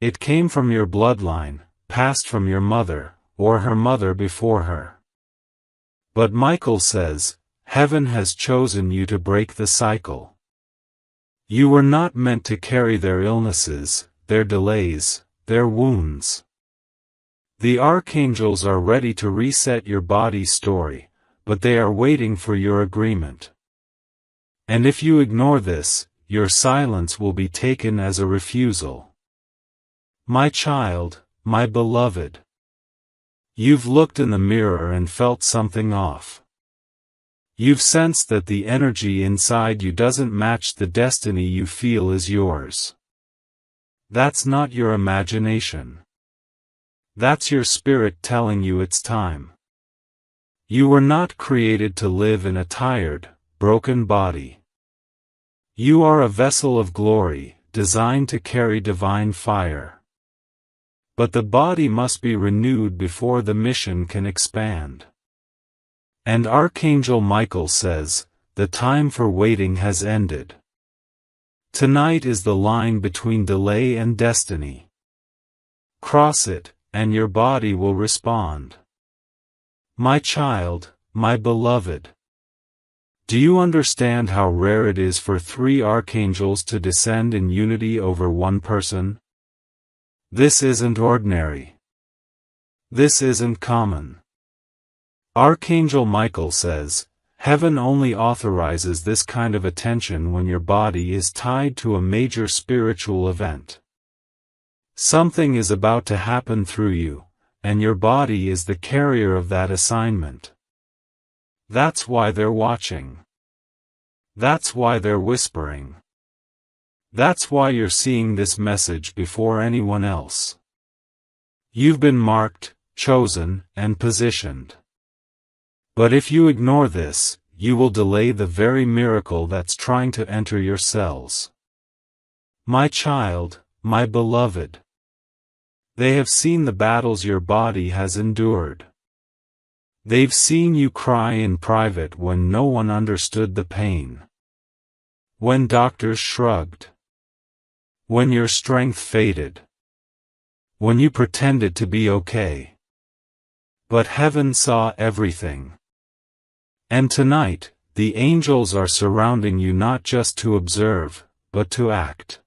It came from your bloodline, passed from your mother, or her mother before her. But Michael says, heaven has chosen you to break the cycle. You were not meant to carry their illnesses, their delays, their wounds. The archangels are ready to reset your body's story, but they are waiting for your agreement. And if you ignore this, your silence will be taken as a refusal. My child, my beloved. You've looked in the mirror and felt something off. You've sensed that the energy inside you doesn't match the destiny you feel is yours. That's not your imagination. That's your spirit telling you it's time. You were not created to live in a tired, broken body. You are a vessel of glory, designed to carry divine fire. But the body must be renewed before the mission can expand. And Archangel Michael says, the time for waiting has ended. Tonight is the line between delay and destiny. Cross it, and your body will respond. My child, my beloved. Do you understand how rare it is for 3 archangels to descend in unity over one person? This isn't ordinary. This isn't common. Archangel Michael says, heaven only authorizes this kind of attention when your body is tied to a major spiritual event. Something is about to happen through you, and your body is the carrier of that assignment. That's why they're watching. That's why they're whispering. That's why you're seeing this message before anyone else. You've been marked, chosen, and positioned. But if you ignore this, you will delay the very miracle that's trying to enter your cells. My child, my beloved. They have seen the battles your body has endured. They've seen you cry in private when no one understood the pain. When doctors shrugged. When your strength faded. When you pretended to be okay. But heaven saw everything. And tonight, the angels are surrounding you not just to observe, but to act.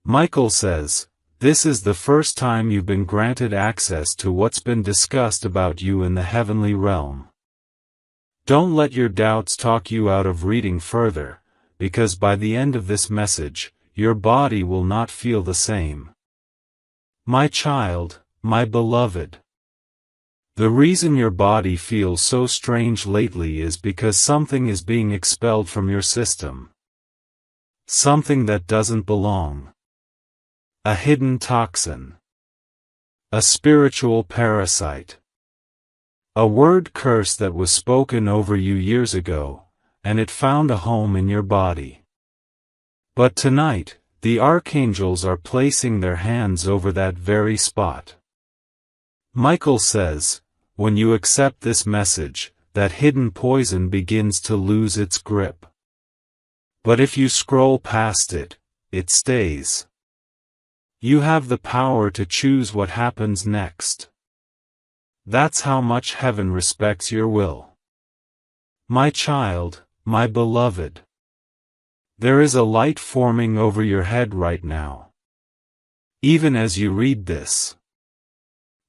Michael says, this is the first time you've been granted access to what's been discussed about you in the heavenly realm. Don't let your doubts talk you out of reading further, because by the end of this message, your body will not feel the same. My child, my beloved. The reason your body feels so strange lately is because something is being expelled from your system. Something that doesn't belong. A hidden toxin. A spiritual parasite. A word curse that was spoken over you years ago, and it found a home in your body. But tonight, the archangels are placing their hands over that very spot. Michael says, when you accept this message, that hidden poison begins to lose its grip. But if you scroll past it, it stays. You have the power to choose what happens next. That's how much heaven respects your will. My child, my beloved. There is a light forming over your head right now. Even as you read this.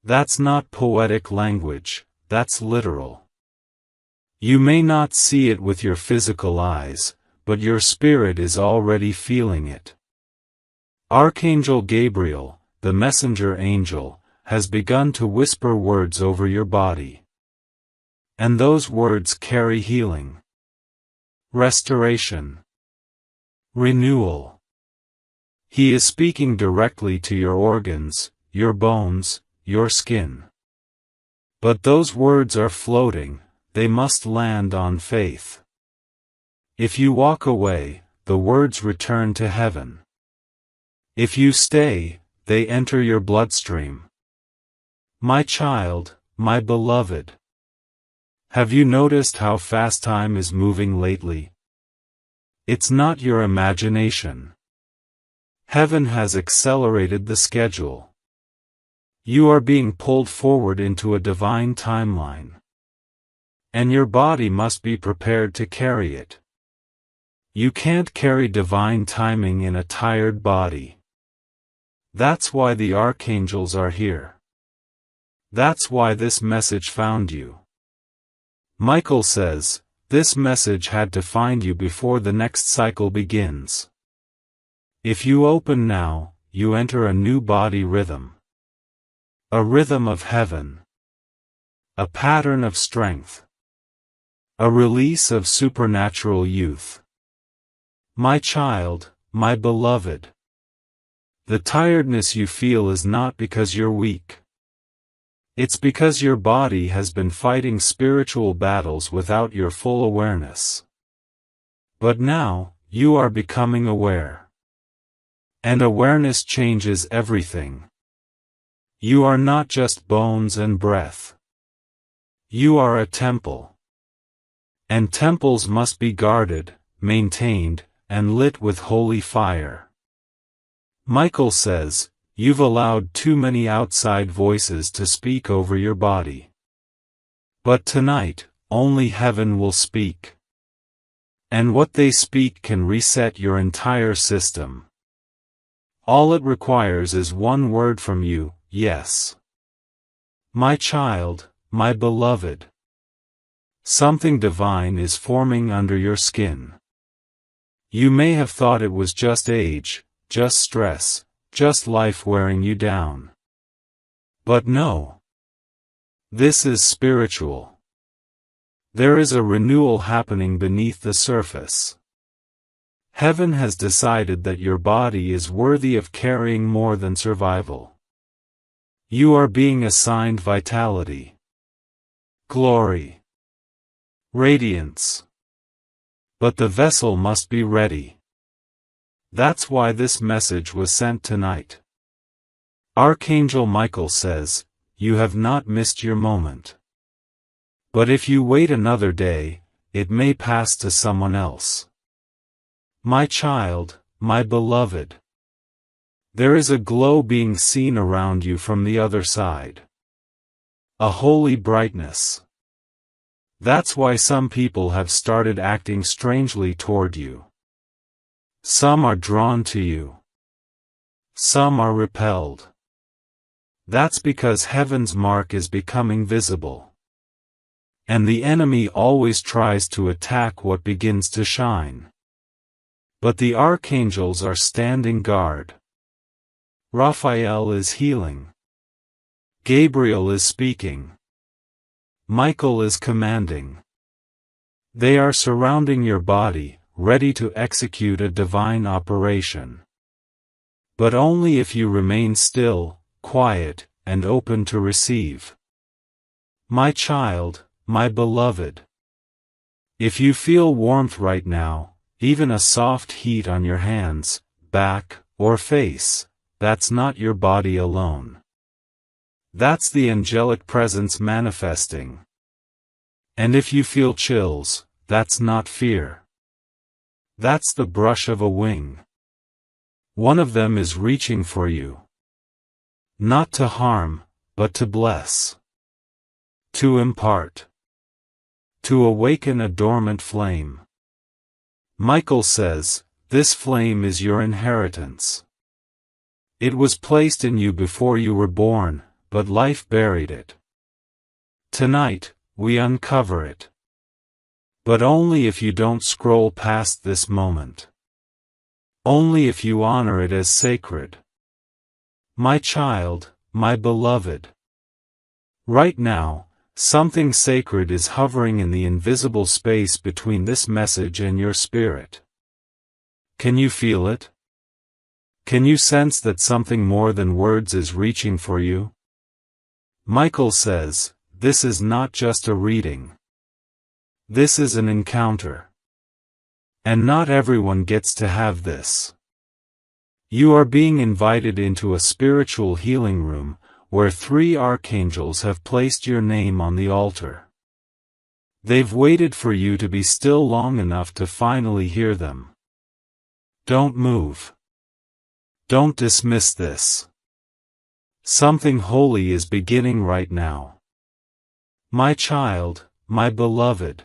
That's not poetic language, that's literal. You may not see it with your physical eyes, but your spirit is already feeling it. Archangel Gabriel, the messenger angel, has begun to whisper words over your body. And those words carry healing, restoration, renewal. He is speaking directly to your organs, your bones, your skin. But those words are floating, they must land on faith. If you walk away, the words return to heaven. If you stay, they enter your bloodstream. My child, my beloved. Have you noticed how fast time is moving lately? It's not your imagination. Heaven has accelerated the schedule. You are being pulled forward into a divine timeline. And your body must be prepared to carry it. You can't carry divine timing in a tired body. That's why the archangels are here. That's why this message found you. Michael says, this message had to find you before the next cycle begins. If you open now, you enter a new body rhythm. A rhythm of heaven. A pattern of strength. A release of supernatural youth. My child, my beloved. The tiredness you feel is not because you're weak. It's because your body has been fighting spiritual battles without your full awareness. But now, you are becoming aware. And awareness changes everything. You are not just bones and breath. You are a temple. And temples must be guarded, maintained, and lit with holy fire. Michael says, you've allowed too many outside voices to speak over your body. But tonight, only heaven will speak. And what they speak can reset your entire system. All it requires is one word from you, yes. My child, my beloved. Something divine is forming under your skin. You may have thought it was just age, just stress, just life wearing you down. But no. This is spiritual. There is a renewal happening beneath the surface. Heaven has decided that your body is worthy of carrying more than survival. You are being assigned vitality, glory, radiance. But the vessel must be ready. That's why this message was sent tonight. Archangel Michael says, you have not missed your moment. But if you wait another day, it may pass to someone else. My child, my beloved. There is a glow being seen around you from the other side. A holy brightness. That's why some people have started acting strangely toward you. Some are drawn to you. Some are repelled. That's because heaven's mark is becoming visible. And the enemy always tries to attack what begins to shine. But the archangels are standing guard. Raphael is healing. Gabriel is speaking. Michael is commanding. They are surrounding your body, ready to execute a divine operation. But only if you remain still, quiet, and open to receive. My child, my beloved. If you feel warmth right now, even a soft heat on your hands, back, or face, that's not your body alone. That's the angelic presence manifesting. And if you feel chills, that's not fear. That's the brush of a wing. One of them is reaching for you. Not to harm, but to bless. To impart. To awaken a dormant flame. Michael says, this flame is your inheritance. It was placed in you before you were born, but life buried it. Tonight, we uncover it. But only if you don't scroll past this moment. Only if you honor it as sacred. My child, my beloved. Right now, something sacred is hovering in the invisible space between this message and your spirit. Can you feel it? Can you sense that something more than words is reaching for you? Michael says, this is not just a reading. This is an encounter. And not everyone gets to have this. You are being invited into a spiritual healing room, where 3 archangels have placed your name on the altar. They've waited for you to be still long enough to finally hear them. Don't move. Don't dismiss this. Something holy is beginning right now. My child, my beloved.